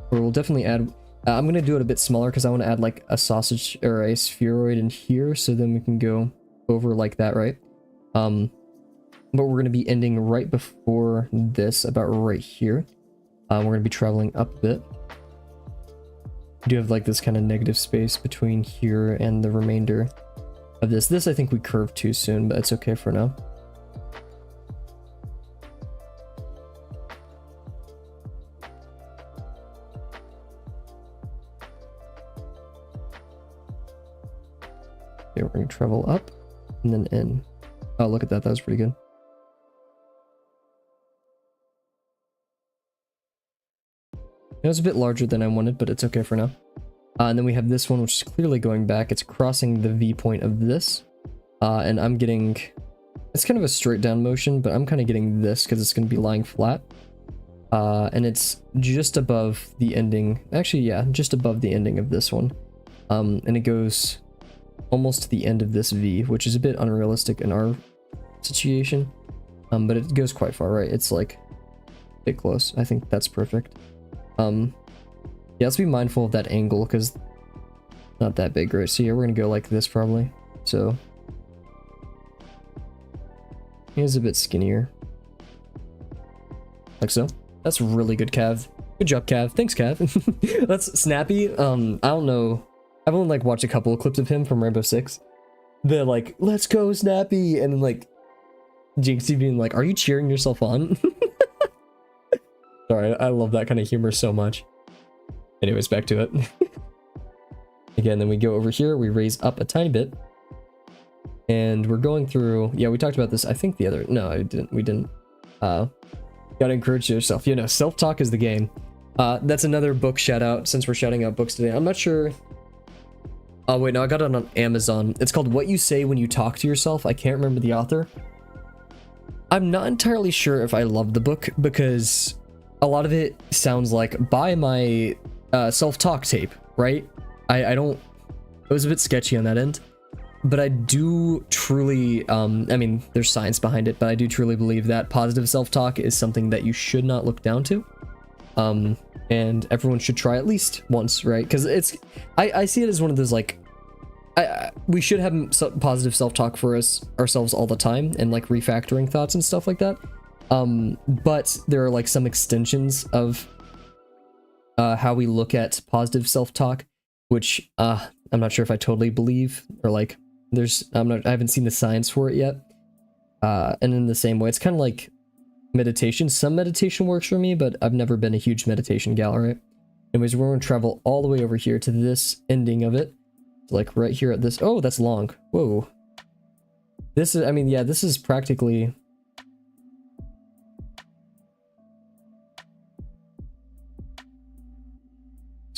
where we'll definitely add, I'm going to do it a bit smaller because I want to add like a sausage or a spheroid in here. So then we can go over like that, right? But we're going to be ending right before this, about right here. We're going to be traveling up a bit. We do have like this kind of negative space between here and the remainder of this. This I think we curved too soon, but it's okay for now. Okay, we're going to travel up and then in. Oh, look at that. That was pretty good. It was a bit larger than I wanted, but it's okay for now. And then we have this one, which is clearly going back. It's crossing the V point of this. And I'm getting... It's kind of a straight down motion, but I'm kind of getting this because it's going to be lying flat. And it's just above the ending. Actually, yeah, just above the ending of this one. And it goes almost to the end of this V, which is a bit unrealistic in our situation. But it goes quite far, right? It's like a bit close. I think that's perfect. Yeah, let's be mindful of that angle because not that big, right? So yeah, we're gonna go like this probably. So he's a bit skinnier, like so. That's really good, Cav. Good job, Cav. Thanks, Cav. That's Snappy. I don't know. I've only like watched a couple of clips of him from Rainbow Six. They're like, "Let's go, Snappy," and then like Jinxie being like, "Are you cheering yourself on?" Sorry, I love that kind of humor so much. Anyways, back to it. Again, then we go over here, we raise up a tiny bit. And we're going through... Yeah, we talked about this, I think the other... No, I didn't. We didn't. Gotta encourage yourself. You know, self-talk is the game. That's another book shout-out, since we're shouting out books today. I'm not sure... Oh, wait, no, I got it on Amazon. It's called What You Say When You Talk to Yourself. I can't remember the author. I'm not entirely sure if I love the book, because a lot of it sounds like, by my... self-talk tape, right? I don't... It was a bit sketchy on that end. But I do truly... I mean, there's science behind it, but I do truly believe that positive self-talk is something that you should not look down to. And everyone should try at least once, right? Because it's... I see it as one of those, like... we should have positive self-talk for ourselves all the time, and, like, refactoring thoughts and stuff like that. But there are, like, some extensions of... how we look at positive self-talk, which I'm not sure if I totally believe, or like I haven't seen the science for it yet. And in the same way, it's kind of like meditation. Some meditation works for me, but I've never been a huge meditation gal, right? Anyways, we're going to travel all the way over here to this ending of it, like right here at this. Oh, that's long. Whoa. This is, I mean, yeah, this is practically...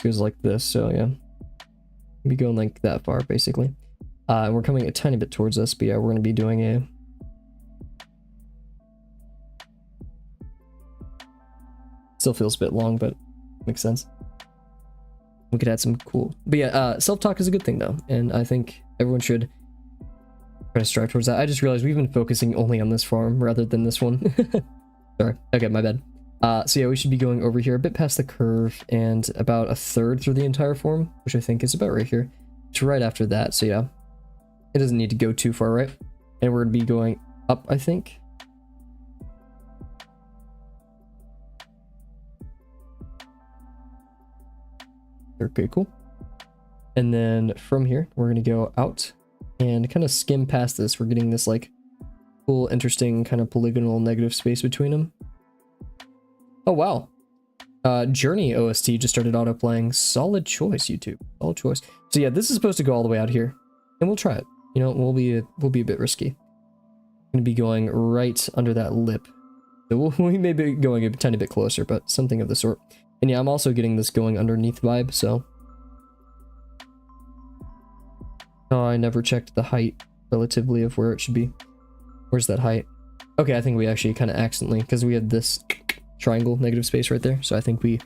goes like this, so yeah, be going like that far basically. And we're coming a tiny bit towards us, but yeah, we're going to be doing a still feels a bit long, but makes sense. We could add some cool, but yeah, self-talk is a good thing though, and I think everyone should try to strive towards that. I just realized we've been focusing only on this farm rather than this one. Sorry, okay, my bad. So yeah, we should be going over here a bit past the curve and about a third through the entire form, which I think is about right here. It's right after that, so yeah. It doesn't need to go too far, right? And we're going to be going up, I think. Okay, cool. And then from here, we're going to go out and kind of skim past this. We're getting this like cool, interesting kind of polygonal negative space between them. Oh, wow. Journey OST just started auto-playing. Solid choice, YouTube. Solid choice. So yeah, this is supposed to go all the way out here. And we'll try it. You know, we'll be a bit risky. We're going to be going right under that lip. So we may be going a tiny bit closer, but something of the sort. And yeah, I'm also getting this going underneath vibe, so... Oh, I never checked the height relatively of where it should be. Where's that height? Okay, I think we actually kind of accidentally, because we had this triangle negative space right there, so I think we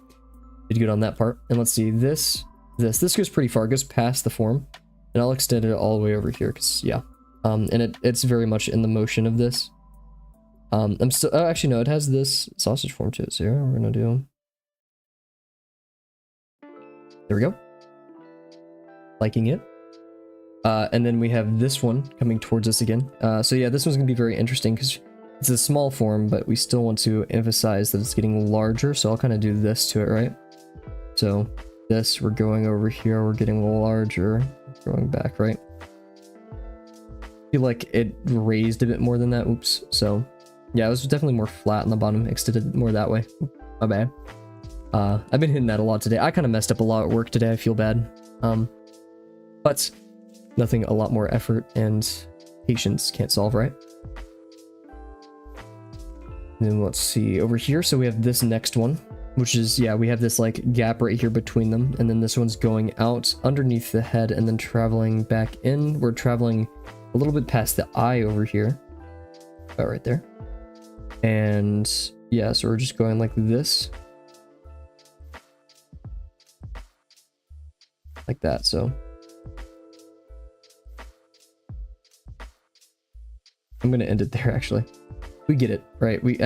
did good on that part. And let's see, this goes pretty far, it goes past the form, and I'll extend it all the way over here, because, yeah. And it's very much in the motion of this. I'm still, oh, actually, no, it has this sausage form to it, so here, we're gonna do... There we go. Liking it. And then we have this one coming towards us again. So yeah, this one's gonna be very interesting because it's a small form, but we still want to emphasize that it's getting larger. So I'll kind of do this to it, right? So this, we're going over here, we're getting larger, going back, right? I feel like it raised a bit more than that. Oops. So yeah, it was definitely more flat on the bottom, extended more that way. My bad. I've been hitting that a lot today. I kind of messed up a lot at work today. I feel bad. But nothing a lot more effort and patience can't solve, right? And then let's see over here. So we have this next one. which is, yeah, we have this like gap right here between them, and then this one's going out underneath the head and then traveling back in. We're traveling a little bit past the eye over here, about right there. And yeah, so we're just going like this, like that. So I'm gonna end it there. Actually, we get it, right? We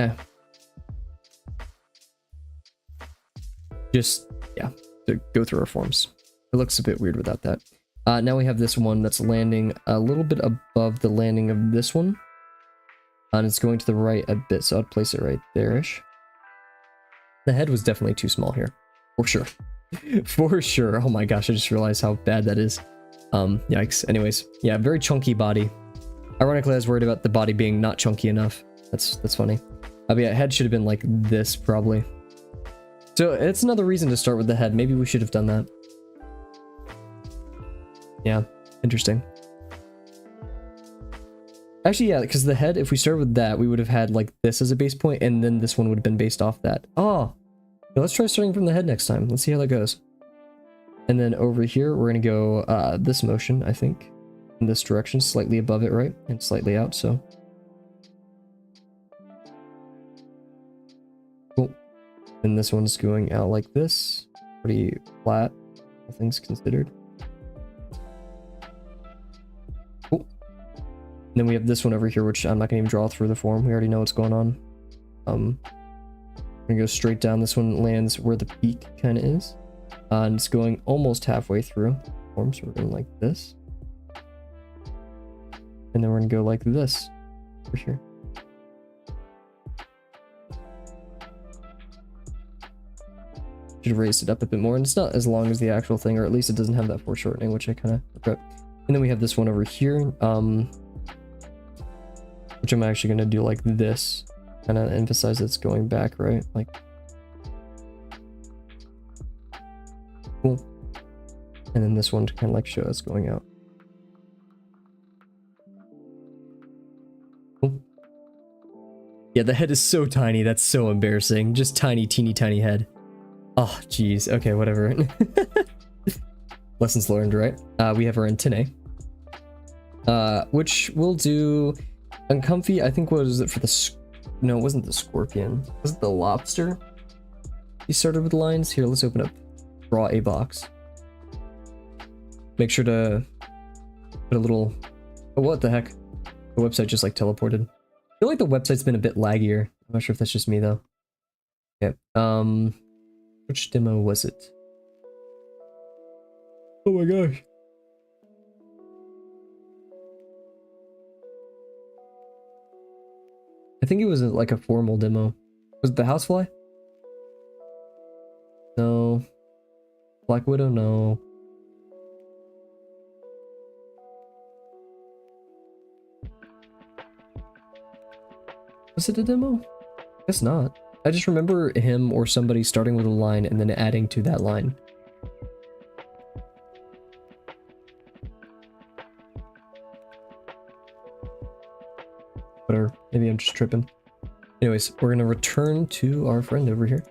just, yeah, to go through our forms. It looks a bit weird without that. Now we have this one that's landing a little bit above the landing of this one, and it's going to the right a bit, so I'd place it right there-ish. The head was definitely too small here, for sure. For sure. Oh my gosh, I just realized how bad that is. Yikes. Anyways, yeah, very chunky body. Ironically, I was worried about the body being not chunky enough. That's funny. But yeah, head should have been like this, probably. So it's another reason to start with the head. Maybe we should have done that. Yeah, interesting. Actually, yeah, because the head, if we started with that, we would have had like this as a base point, and then this one would have been based off that. Oh, let's try starting from the head next time. Let's see how that goes. And then over here, we're going to go this motion, I think, in this direction, slightly above it, right? And slightly out, so. Cool. And this one's going out like this. Pretty flat, all things considered. Cool. And then we have this one over here, which I'm not going to even draw through the form. We already know what's going on. I'm going to go straight down. This one lands where the peak kind of is. And it's going almost halfway through the form, so we're going like this. And then we're going to go like this over here. Should have raised it up a bit more, and it's not as long as the actual thing, or at least it doesn't have that foreshortening, which I kind of regret. And then we have this one over here, which I'm actually going to do like this, kind of emphasize it's going back, right? Like, cool. And then this one to kind of like show us going out. Cool. Yeah, the head is so tiny. That's so embarrassing. Just tiny, teeny, tiny head. Oh, geez. Okay, whatever. Lessons learned, right? We have our antennae, which we'll do uncomfy. I think, what was it for the... No, it wasn't the scorpion. Was it the lobster? You started with lines? Here, let's open up. Draw a box. Make sure to put a little... Oh, what the heck? The website just like teleported. I feel like the website's been a bit laggier. I'm not sure if that's just me though. Okay. Which demo was it? Oh my gosh. I think it was like a formal demo. Was it the housefly? No. Black Widow? No. Was it a demo? Guess not. I just remember him or somebody starting with a line and then adding to that line. Whatever. Maybe I'm just tripping. Anyways, we're gonna return to our friend over here.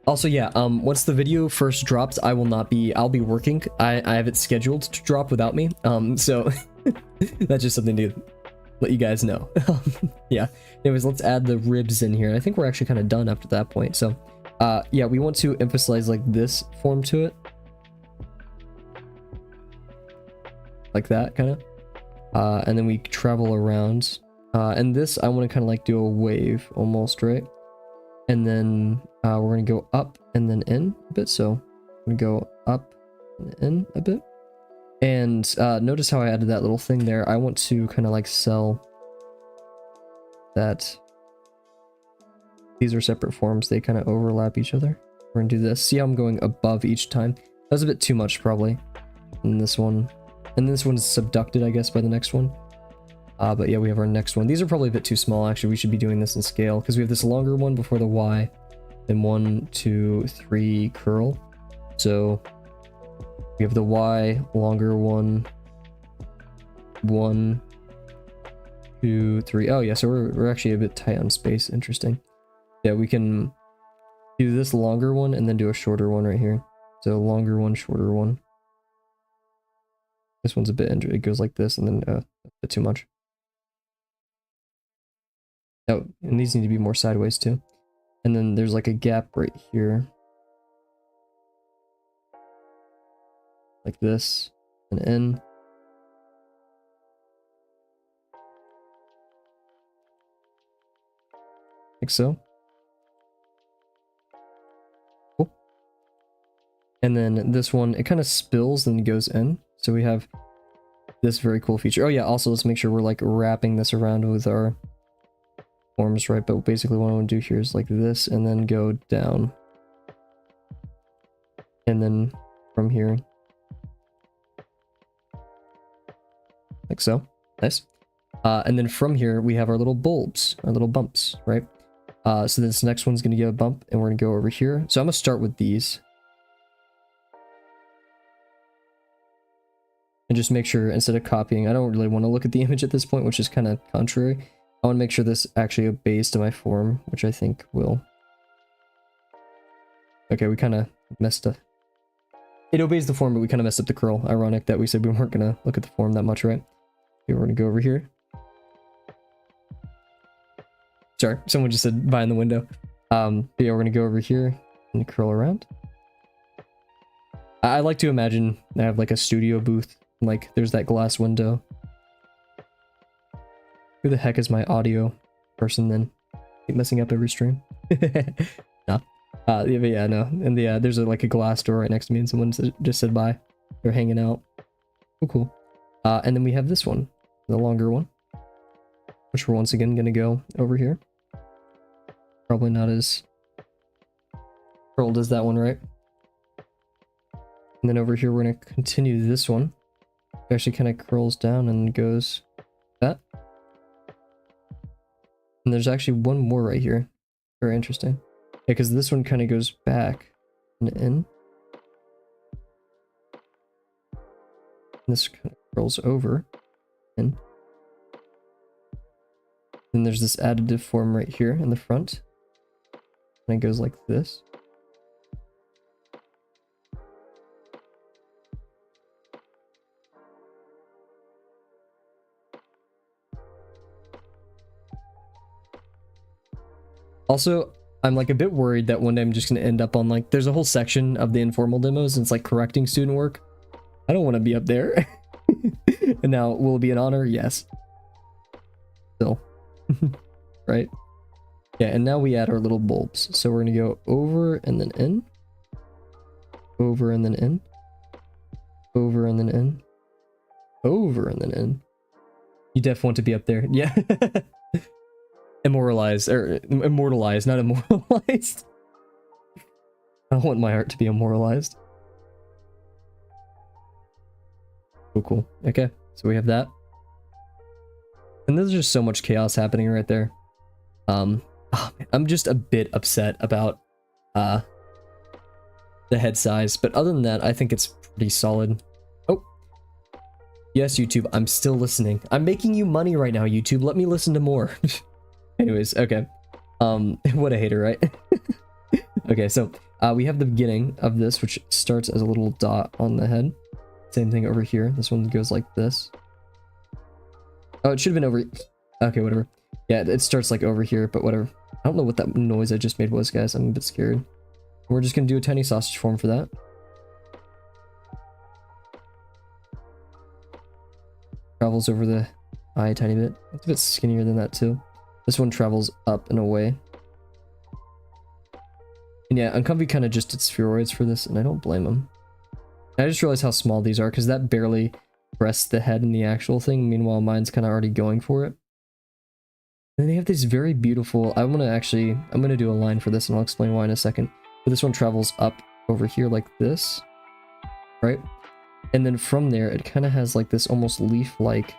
Also, yeah, once the video first drops, I'll be working. I have it scheduled to drop without me. So that's just something to let you guys know. Yeah. Anyways, let's add the ribs in here. I think we're actually kind of done after that point. So, yeah, we want to emphasize like this form to it. Like that, kind of. And then we travel around. And this, I want to kind of like do a wave almost, right? And then we're going to go up and then in a bit. So I'm going to go up and in a bit. And notice how I added that little thing there. I want to kind of like sell that these are separate forms. They kind of overlap each other. We're going to do this. See how I'm going above each time? That was a bit too much probably. And this one. And this one's subducted, I guess, by the next one. But yeah, we have our next one. These are probably a bit too small. Actually, we should be doing this in scale because we have this longer one before the Y. Then 1, 2, 3 curl. So we have the Y, longer one. 1, 2, 3. Oh yeah, so we're actually a bit tight on space. Interesting. Yeah, we can do this longer one and then do a shorter one right here. So longer one, shorter one. This one's a bit, it goes like this and then a bit too much. Oh, and these need to be more sideways too. And then there's like a gap right here. Like this, and in. Like so. Cool. And then this one, it kind of spills and goes in. So we have this very cool feature. Oh yeah, also let's make sure we're like wrapping this around with our forms, right? But basically what I want to do here is like this and then go down. And then from here. Like so. Nice. And then from here, we have our little bulbs, our little bumps, right? So this next one's going to get a bump, and we're going to go over here. So I'm going to start with these. And just make sure, instead of copying, I don't really want to look at the image at this point, which is kind of contrary. I want to make sure this actually obeys to my form, which I think will. Okay, we kind of messed up. It obeys the form, but we kind of messed up the curl. Ironic that we said we weren't going to look at the form that much, right? Okay, we're going to go over here. Sorry, someone just said bye in the window. But yeah, we're going to go over here and curl around. I like to imagine I have like a studio booth. Like there's that glass window. Who the heck is my audio person then? Keep messing up every stream. No. Yeah, no. And there's like a glass door right next to me and someone just said bye. They're hanging out. Oh, cool. And then we have this one, the longer one, which we're once again going to go over here. Probably not as curled as that one, right? And then over here, we're going to continue this one. It actually kind of curls down and goes that. And there's actually one more right here. Very interesting. Yeah, because this one kind of goes back and in. And this kind of curls over in. Then there's this additive form right here in the front. And it goes like this. Also, I'm like a bit worried that one day I'm just going to end up on like, there's a whole section of the informal demos and it's like correcting student work. I don't want to be up there. And now, will it be an honor? Yes. Still. Right? Yeah, and now we add our little bulbs. So we're going to go over and then in. Over and then in. Over and then in. Over and then in. You definitely want to be up there. Yeah. Immortalized, or immortalized, not immortalized. I want my art to be immortalized. Oh, cool. Okay, so we have that. And there's just so much chaos happening right there. Oh, man, I'm just a bit upset about the head size, but other than that, I think it's pretty solid. Oh, yes, YouTube, I'm still listening. I'm making you money right now, YouTube. Let me listen to more. Anyways, okay. What a hater, right? Okay, so we have the beginning of this, which starts as a little dot on the head. Same thing over here. This one goes like this. Oh, it should have been over. Okay, whatever. Yeah, it starts like over here, but whatever. I don't know what that noise I just made was, guys. I'm a bit scared. We're just gonna do a tiny sausage form for that. Travels over the eye a tiny bit. It's a bit skinnier than that too. This one travels up and away. And yeah, Uncomfy kind of just did spheroids for this, and I don't blame him. I just realized how small these are, because that barely pressed the head in the actual thing. Meanwhile, mine's kind of already going for it. And they have these very beautiful... I'm going to do a line for this, and I'll explain why in a second. But this one travels up over here like this. Right? And then from there, it kind of has like this almost leaf-like...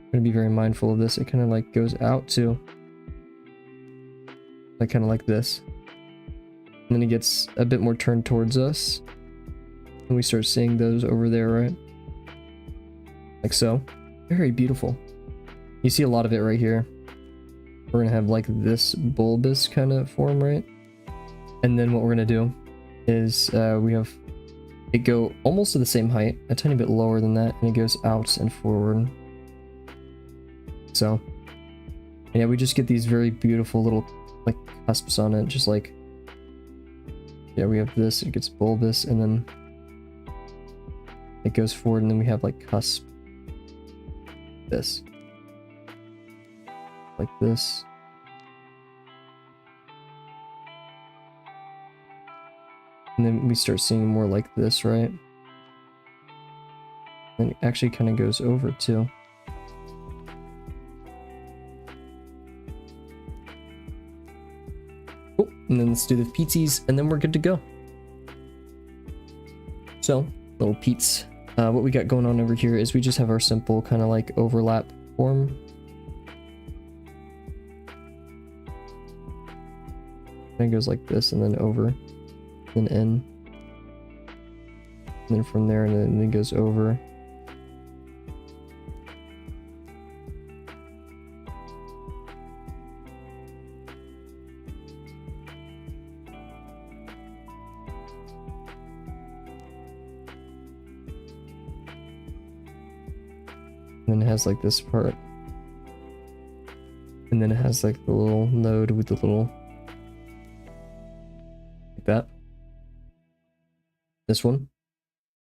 I'm gonna be very mindful of this. It kind of like goes out to like kind of like this, and then it gets a bit more turned towards us, and we start seeing those over there, right? Like so. Very beautiful. You see a lot of it right here. We're gonna have like this bulbous kind of form, right? And then what we're gonna do is we have it go almost to the same height, a tiny bit lower than that, and it goes out and forward. So, yeah, we just get these very beautiful little like cusps on it, just like, yeah, we have this, it gets bulbous, and then it goes forward, and then we have like cusp, this, like this. And then we start seeing more like this, right? And it actually kind of goes over too. Cool. And then let's do the pizzas, and then we're good to go. So, little Pete's. What we got going on over here is we just have our simple kind of like overlap form. And it goes like this, and then over, then in, and then from there, and then it goes over. And then it has like this part, and then it has like the little node with the little, like that. This one,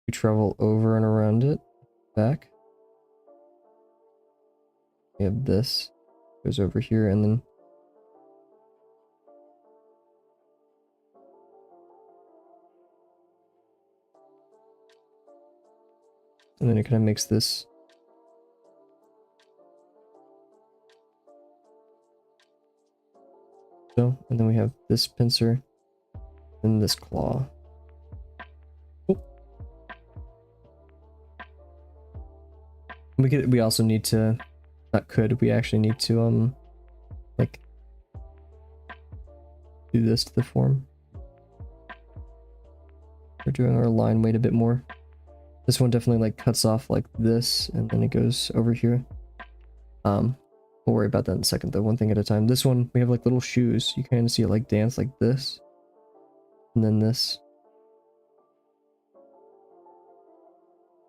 we travel over and around it, back. We have this, goes over here, and then it kind of makes this. So, and then we have this pincer and this claw. Cool. We also need to, we actually need to like do this to the form. We're doing our line weight a bit more. This one definitely like cuts off like this, and then it goes over here. We'll worry about that in a second though, one thing at a time. This one, we have like little shoes. You kind of see it like dance like this. And then this.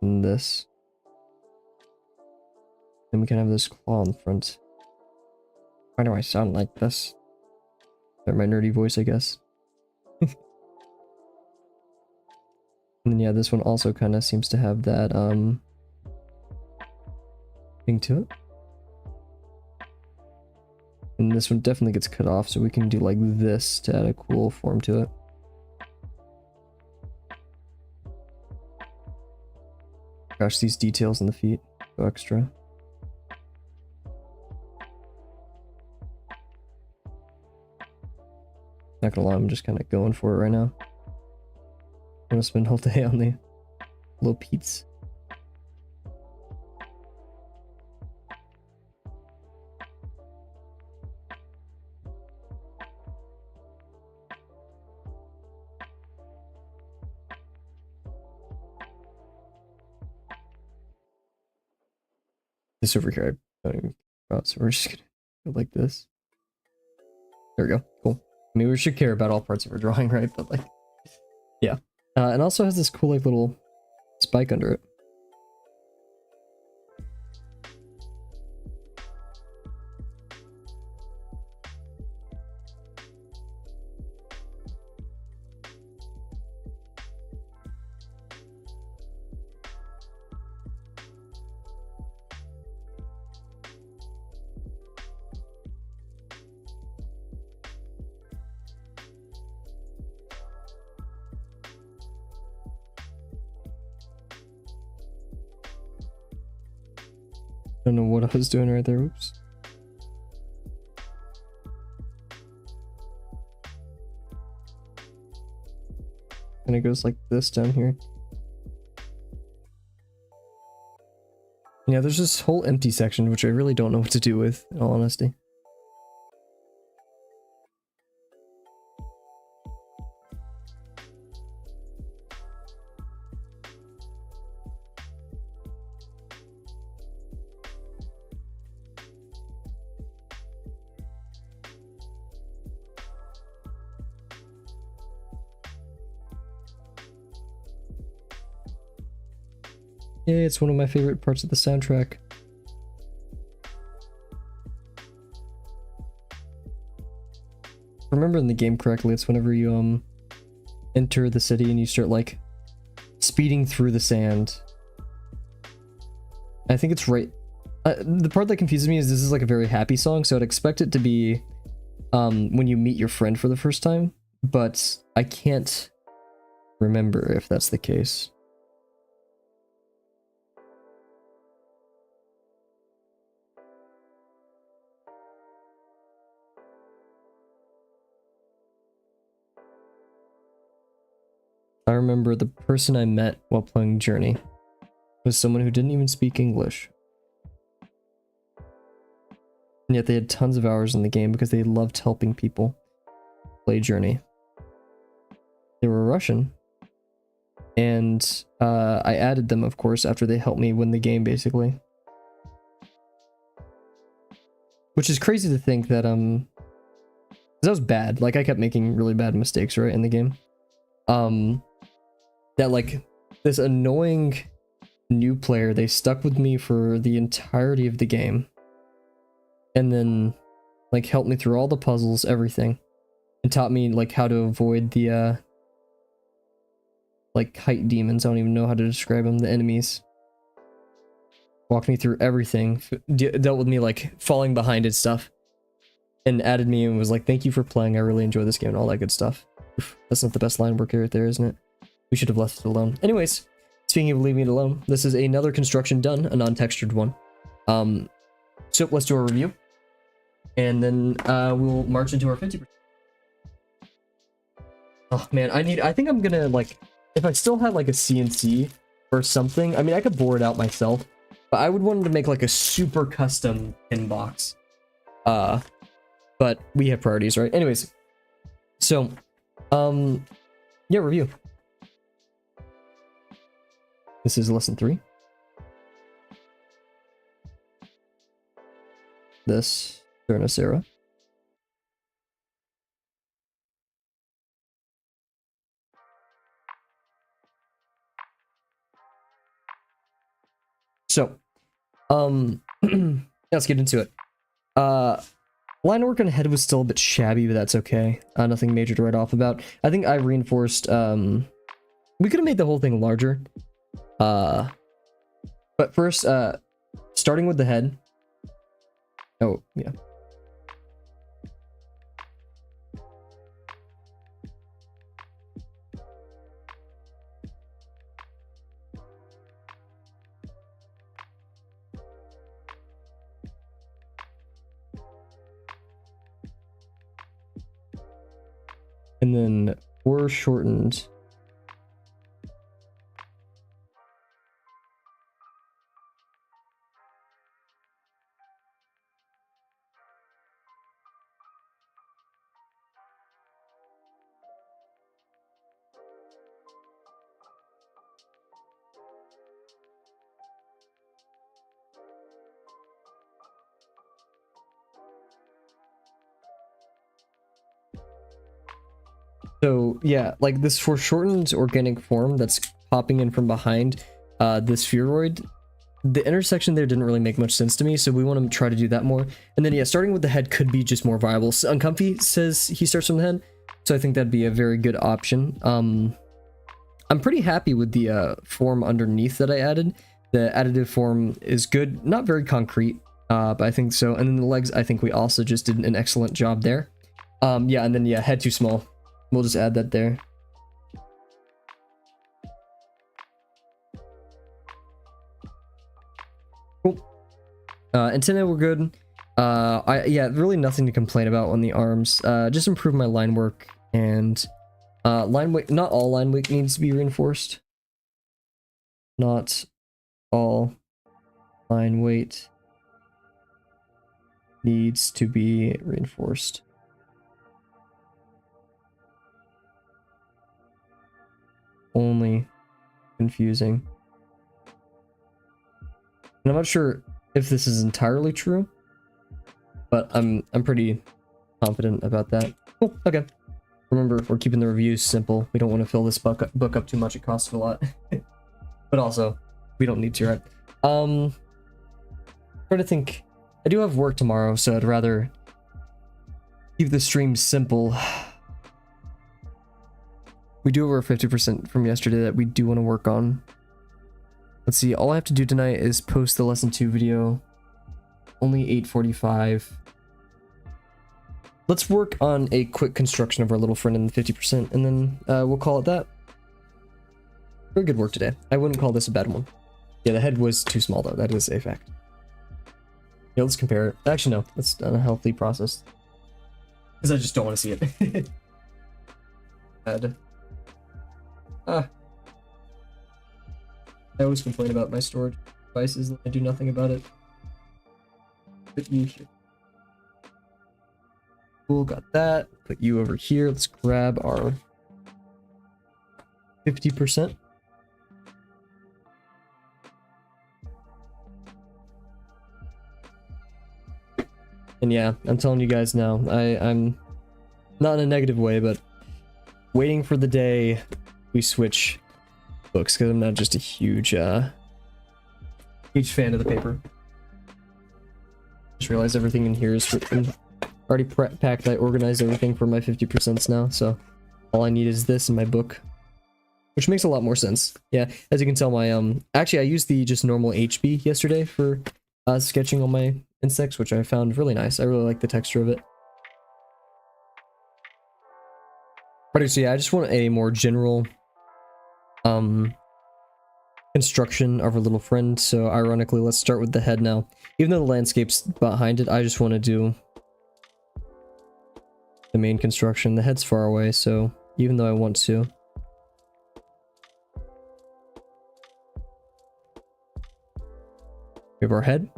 And this. Then we can have this claw in the front. Why do I sound like this? That's my nerdy voice, I guess. And then yeah, this one also kind of seems to have that thing to it. And this one definitely gets cut off, so we can do like this to add a cool form to it. Gosh, these details in the feet go extra. Not gonna lie, I'm just kind of going for it right now. I'm gonna spend all day on the little Pete's. This over here, I don't even care about, so we're just gonna go like this. There we go, cool. I mean, we should care about all parts of our drawing, right? But like, yeah. And also has this cool like little spike under it. I don't know what I was doing right there. Oops. And it goes like this down here. Yeah, there's this whole empty section, which I really don't know what to do with, in all honesty. Yeah, it's one of my favorite parts of the soundtrack. Remember in the game correctly, it's whenever you enter the city and you start like speeding through the sand. I think it's right. The part that confuses me is this is like a very happy song, so I'd expect it to be when you meet your friend for the first time, but I can't remember if that's the case. I remember the person I met while playing Journey was someone who didn't even speak English. And yet they had tons of hours in the game because they loved helping people play Journey. They were Russian. And I added them, of course, after they helped me win the game, basically. Which is crazy to think that, that was bad. Like, I kept making really bad mistakes, right, in the game. That, like, this annoying new player, they stuck with me for the entirety of the game. And then, like, helped me through all the puzzles, everything. And taught me, like, how to avoid the, like, kite demons. I don't even know how to describe them, the enemies. Walked me through everything. Dealt with me, like, falling behind and stuff. And added me and was like, thank you for playing. I really enjoy this game and all that good stuff. Oof, that's not the best line work right there, isn't it? We should have left it alone. Anyways, speaking of leaving it alone, this is another construction done, a non-textured one. So let's do a review. And then we'll march into our 50%. Oh man, I think I'm gonna, like, if I still had like a CNC or something, I mean, I could bore it out myself, but I would want to make like a super custom pin box. But we have priorities, right? Anyways, so, yeah, review. This is lesson 3. This, Sternocera. So, let's get into it. Line work on head was still a bit shabby, but that's okay. Nothing major to write off about. I think I reinforced, we could have made the whole thing larger. But first, starting with the head. Oh, yeah. And then foreshortened. So yeah, like this foreshortened organic form that's popping in from behind the spheroid, the intersection there didn't really make much sense to me, so we want to try to do that more. And then yeah, starting with the head could be just more viable. So Uncomfy says he starts from the head, so I think that'd be a very good option. I'm pretty happy with the form underneath that I added. The additive form is good, not very concrete, but I think so. And then the legs, I think we also just did an excellent job there. Yeah, and then yeah, head too small. We'll just add that there. Cool. Antenna, we're good. Yeah, really nothing to complain about on the arms. Just improve my line work and line weight. Not all line weight needs to be reinforced. Not all line weight needs to be reinforced. Only confusing. And I'm not sure if this is entirely true, but I'm pretty confident about that. Cool. Okay. Remember, we're keeping the reviews simple. We don't want to fill this book up too much. It costs a lot. But also, We don't need to, right? Trying to think. I do have work tomorrow, so I'd rather keep the stream simple. We do over 50% from yesterday that we do want to work on. Let's see, all I have to do tonight is post the lesson 2 video. Only 8:45. Let's work on a quick construction of our little friend in the 50%, and then we'll call it that. Very good work today. I wouldn't call this a bad one. Yeah, the head was too small though, that is a fact. Yeah, let's compare it. Actually, no, that's an unhealthy process. Because I just don't want to see it. Head. I always complain about my storage devices and I do nothing about it. Put you here. Cool, got that. Put you over here. Let's grab our 50%. And yeah, I'm telling you guys now, I'm not in a negative way, but waiting for the day we switch books, because I'm not just a huge fan of the paper. Just realized everything in here is already packed. I organized everything for my 50% now, so all I need is this in my book, which makes a lot more sense. Yeah, as you can tell, my actually I used the just normal HB yesterday for sketching on my insects, which I found really nice. I really like the texture of it. But so yeah, I just want a more general construction of our little friend. So ironically, let's start with the head now. Even though the landscape's behind it, I just want to do the main construction. The head's far away, so even though I want to, we have our head.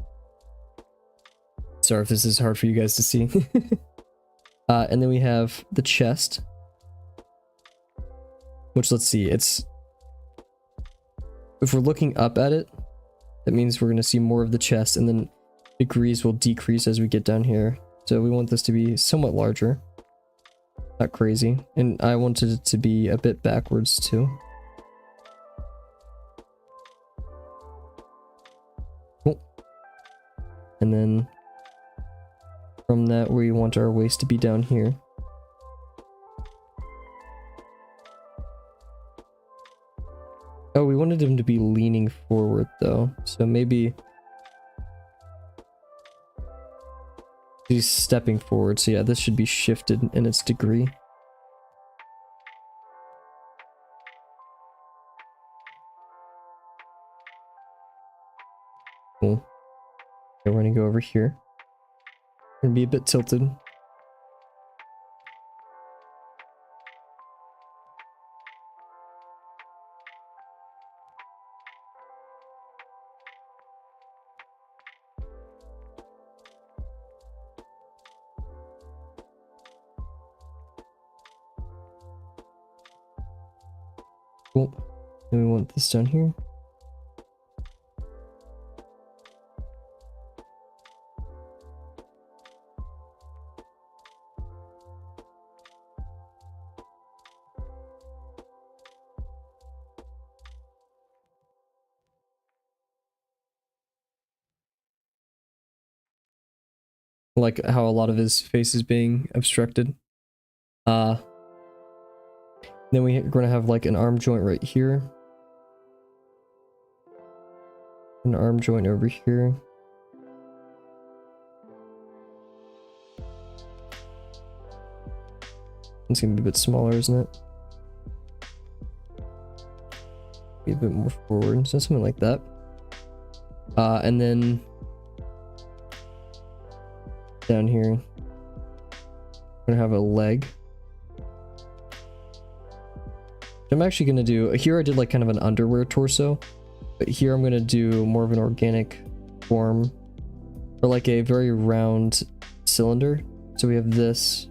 Sorry if this is hard for you guys to see. And then we have the chest, which, let's see, it's, if we're looking up at it, that means we're going to see more of the chest, and then degrees will decrease as we get down here. So we want this to be somewhat larger, not crazy, and I wanted it to be a bit backwards too. Cool. And then from that, we want our waist to be down here. Oh, we wanted him to be leaning forward though, so maybe he's stepping forward. So yeah, this should be shifted in its degree. Cool. Okay, we're gonna go over here. Gonna be a bit tilted. Cool. Then we want this down here. Like how a lot of his face is being obstructed. Then we're gonna have like an arm joint right here. An arm joint over here. It's gonna be a bit smaller, isn't it? Be a bit more forward, so something like that. And then down here, we're gonna have a leg. I'm actually gonna do, here I did like kind of an underwear torso, but here I'm gonna do more of an organic form, or like a very round cylinder. So we have this,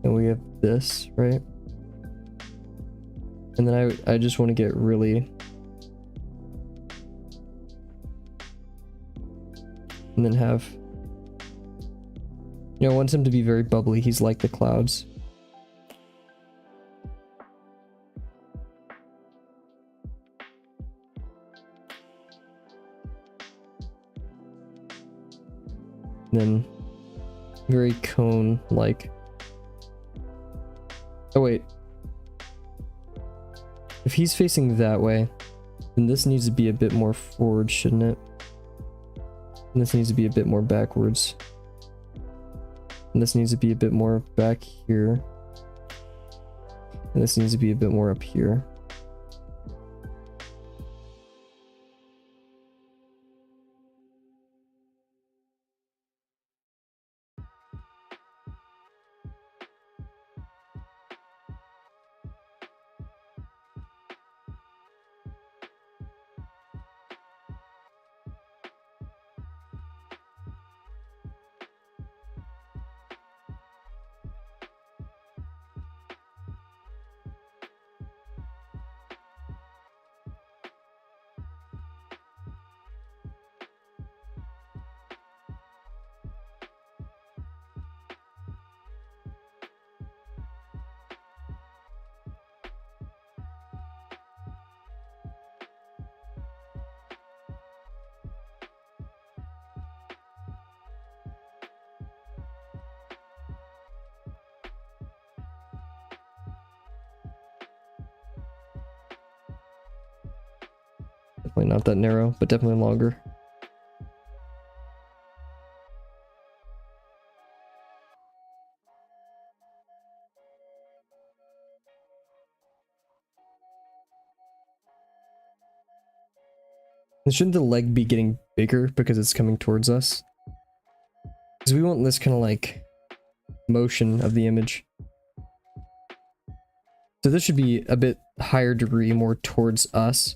and we have this, right? And then I just want to get really, and then have, you know, I want him to be very bubbly. He's like the clouds. And then very cone-like. Oh wait. If he's facing that way, then this needs to be a bit more forward, shouldn't it? And this needs to be a bit more backwards. And this needs to be a bit more back here. And this needs to be a bit more up here. Definitely not that narrow, but definitely longer. And shouldn't the leg be getting bigger because it's coming towards us? Because we want this kind of like motion of the image. So this should be a bit higher degree, more towards us.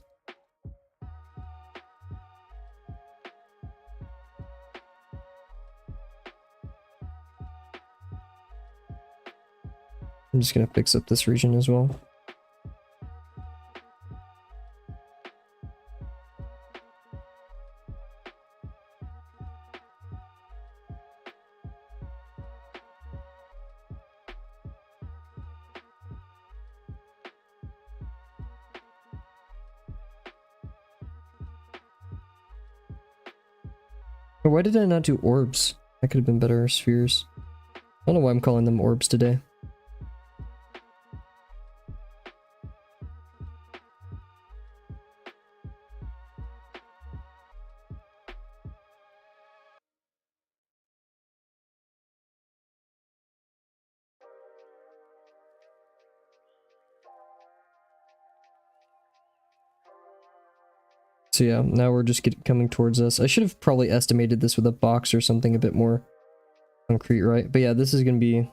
I'm just gonna fix up this region as well. Why did I not do orbs? That could have been better, spheres. I don't know why I'm calling them orbs today. So yeah, now we're just coming towards us. I should have probably estimated this with a box or something a bit more concrete, right? But yeah, this is going to be...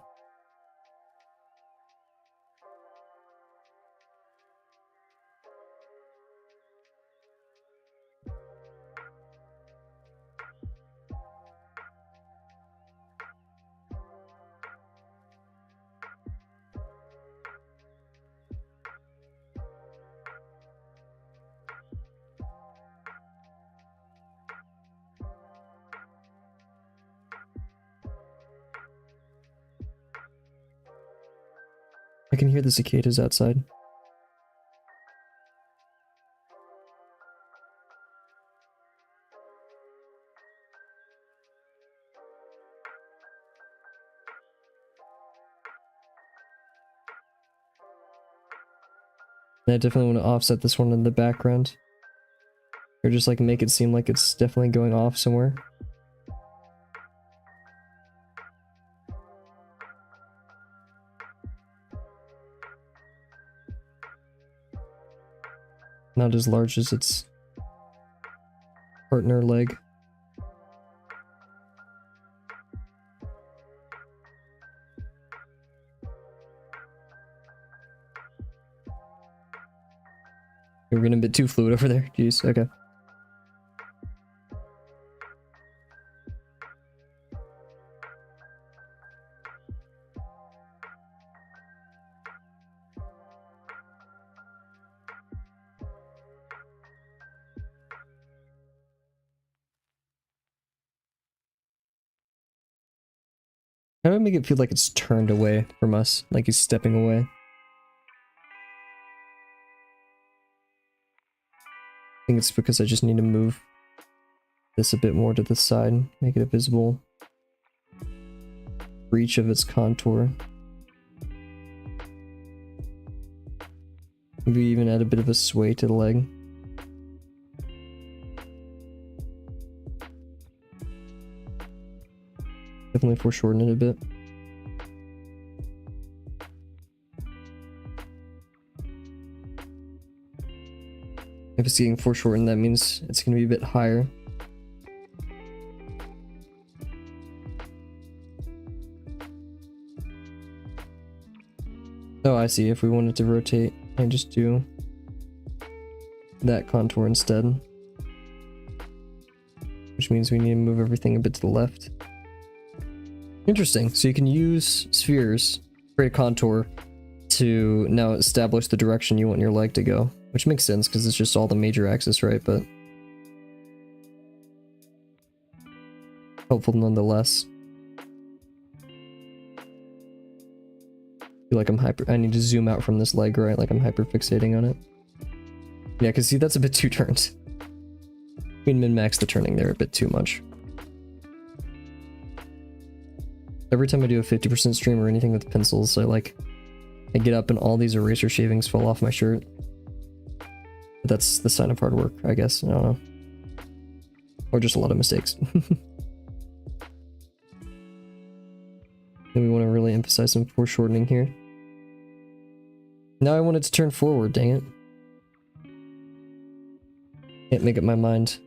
I can hear the cicadas outside. And I definitely want to offset this one in the background. Or just like make it seem like it's definitely going off somewhere. Not as large as its partner leg. We're getting a bit too fluid over there. Jeez, okay. How do I make it feel like it's turned away from us? Like he's stepping away? I think it's because I just need to move this a bit more to the side, make it visible breach of its contour. Maybe even add a bit of a sway to the leg. Definitely foreshorten it a bit. If it's getting foreshortened, that means it's going to be a bit higher. Oh, I see. If we wanted to rotate, I just do that contour instead. Which means we need to move everything a bit to the left. Interesting. So you can use spheres, create a contour, to now establish the direction you want your leg to go. Which makes sense, because it's just all the major axis, right? But helpful nonetheless. Feel like I need to zoom out from this leg, right? Like I'm hyper fixating on it. Yeah, because see, that's a bit too turned. We can min-max the turning there a bit too much. Every time I do a 50% stream or anything with pencils, I get up and all these eraser shavings fall off my shirt. But that's the sign of hard work, I guess. I don't know. Or just a lot of mistakes. Then we want to really emphasize some foreshortening here. Now I want it to turn forward, dang it. Can't make up my mind.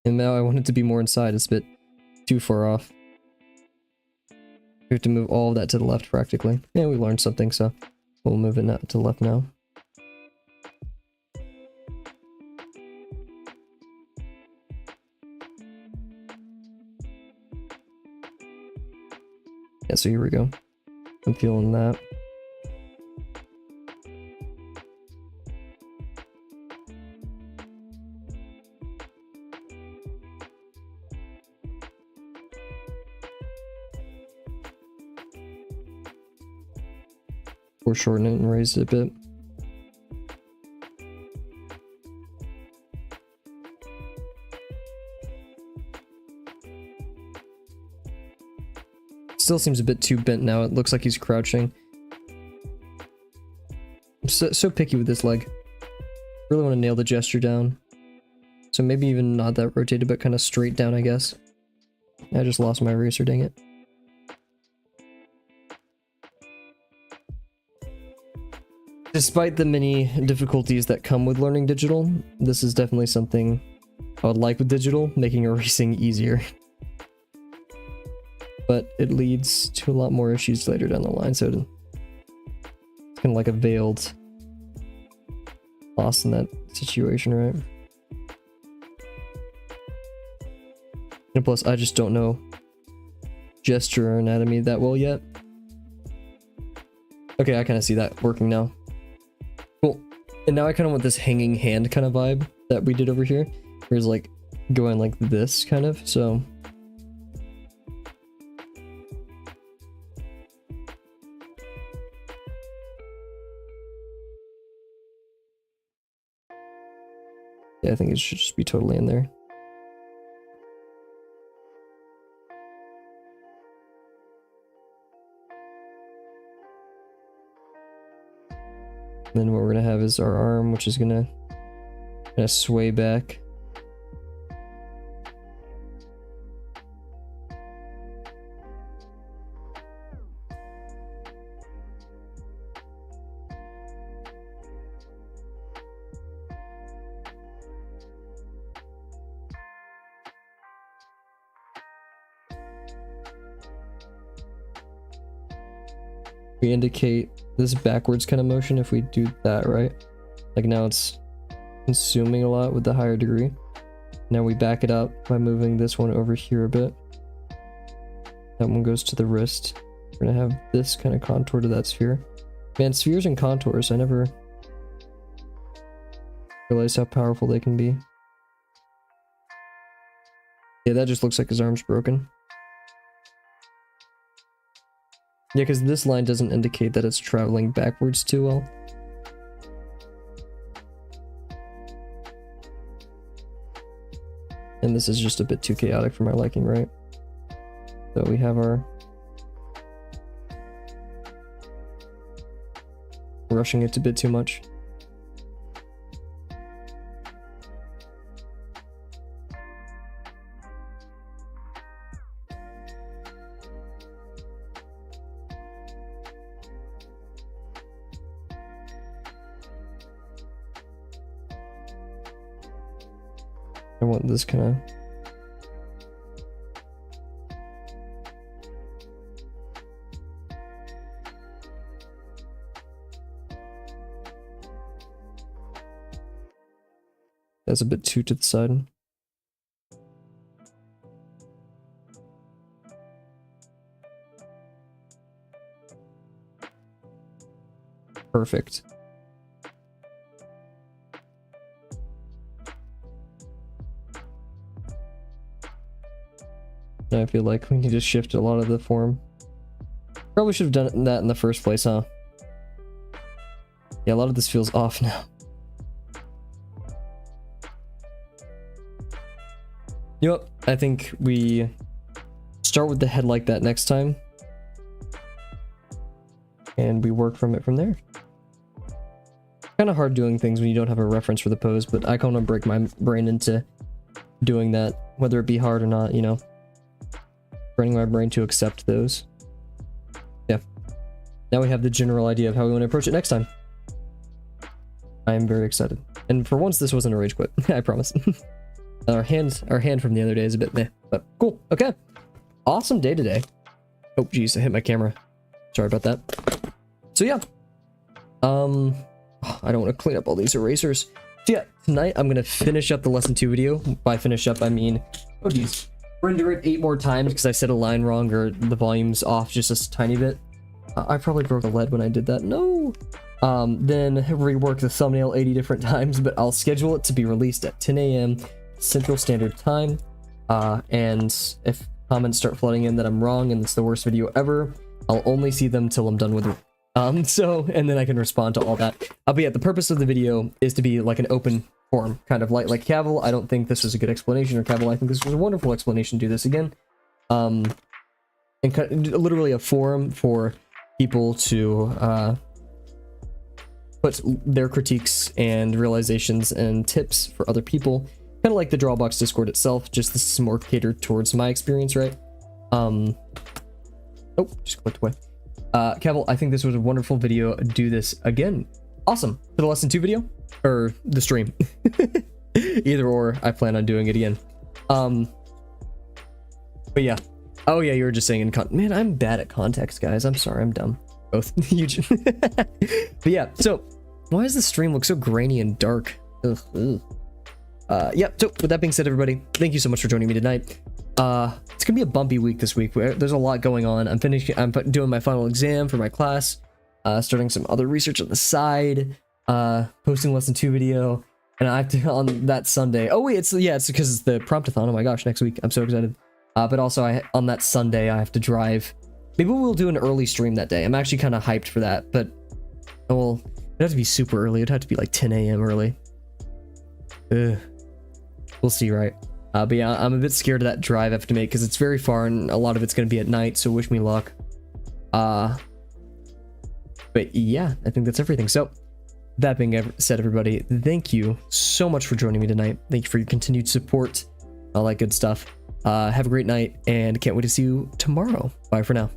And now I want it to be more inside. It's a bit too far off. We have to move all of that to the left practically. Yeah, we learned something, so we'll move it to the left now. Yeah, so here we go. I'm feeling that. Foreshorten it and raise it a bit. Still seems a bit too bent now. It looks like he's crouching. I'm so picky with this leg. Really want to nail the gesture down. So maybe even not that rotated, but kind of straight down, I guess. I just lost my eraser, dang it. Despite the many difficulties that come with learning digital, this is definitely something I would like with digital, making erasing easier. But it leads to a lot more issues later down the line, so it's kind of like a veiled loss in that situation, right? And plus, I just don't know gesture anatomy that well yet. Okay, I kind of see that working now. Cool. And now I kind of want this hanging hand kind of vibe that we did over here. Where it's like going like this kind of, so. Yeah, I think it should just be totally in there. And then what we're gonna have is our arm, which is gonna sway back. We indicate this backwards kind of motion if we do that, right? Like now it's consuming a lot with the higher degree. Now we back it up by moving this one over here a bit. That one goes to the wrist. We're gonna have this kind of contour to that sphere. Man, spheres and contours, I never realized how powerful they can be. Yeah, that just looks like his arm's broken. Yeah, because this line doesn't indicate that it's traveling backwards too well. And this is just a bit too chaotic for my liking, right? So we have our... rushing it a bit too much. I want this kind of... That's a bit too to the side. Perfect. I feel like we need to shift a lot of the form. Probably should have done that in the first place, huh? Yeah, a lot of this feels off now. You know what? I think we start with the head like that next time. And we work from there. Kind of hard doing things when you don't have a reference for the pose, but I kind of break my brain into doing that, whether it be hard or not, you know. Training my brain to accept those. Yeah. Now we have the general idea of how we want to approach it next time. I am very excited. And for once, this wasn't a rage quit. I promise. Our hand from the other day is a bit meh, but cool. Okay. Awesome day today. Oh, geez, I hit my camera. Sorry about that. So yeah. I don't want to clean up all these erasers. So yeah, tonight I'm going to finish up the lesson 2 video. By finish up, I mean, oh geez. Render it 8 more times because I said a line wrong or the volume's off just a tiny bit. I probably broke a lead when I did that. No. Then rework the thumbnail 80 different times, but I'll schedule it to be released at 10 a.m. Central Standard Time. And if comments start flooding in that I'm wrong and it's the worst video ever, I'll only see them till I'm done with it. And then I can respond to all that. But yeah, the purpose of the video is to be like an open forum, kind of like Kavel. I don't think this was a good explanation, or Kavel, I think this was a wonderful explanation. Do this again. And literally a forum for people to put their critiques and realizations and tips for other people, kind of like the Drawbox Discord itself, just this is more catered towards my experience, right? Oh, just clicked away. Kavel, I think this was a wonderful video. Do this again. Awesome. For the lesson 2 video, or the stream. Either or, I plan on doing it again. But yeah. Oh yeah, you were just saying in man, I'm bad at context, guys. I'm sorry, I'm dumb. Both. Huge. But yeah, so why does the stream look so grainy and dark? Ugh, ugh. Yeah, so with that being said, everybody, thank you so much for joining me tonight. It's gonna be a bumpy week this week. There's a lot going on. I'm doing my final exam for my class, starting some other research on the side, posting lesson 2 video, and I have to on that Sunday. Oh wait, it's because it's the promptathon. Oh my gosh, next week. I'm so excited. But also on that Sunday I have to drive. Maybe we'll do an early stream that day. I'm actually kind of hyped for that, but well, it'd have to be super early. It'd have to be like 10 a.m. early. Ugh. We'll see, right? But yeah, I'm a bit scared of that drive I have to make because it's very far and a lot of it's going to be at night, so wish me luck. But yeah, I think that's everything. So, that being said, everybody, thank you so much for joining me tonight. Thank you for your continued support, all that good stuff. Have a great night, and can't wait to see you tomorrow. Bye for now.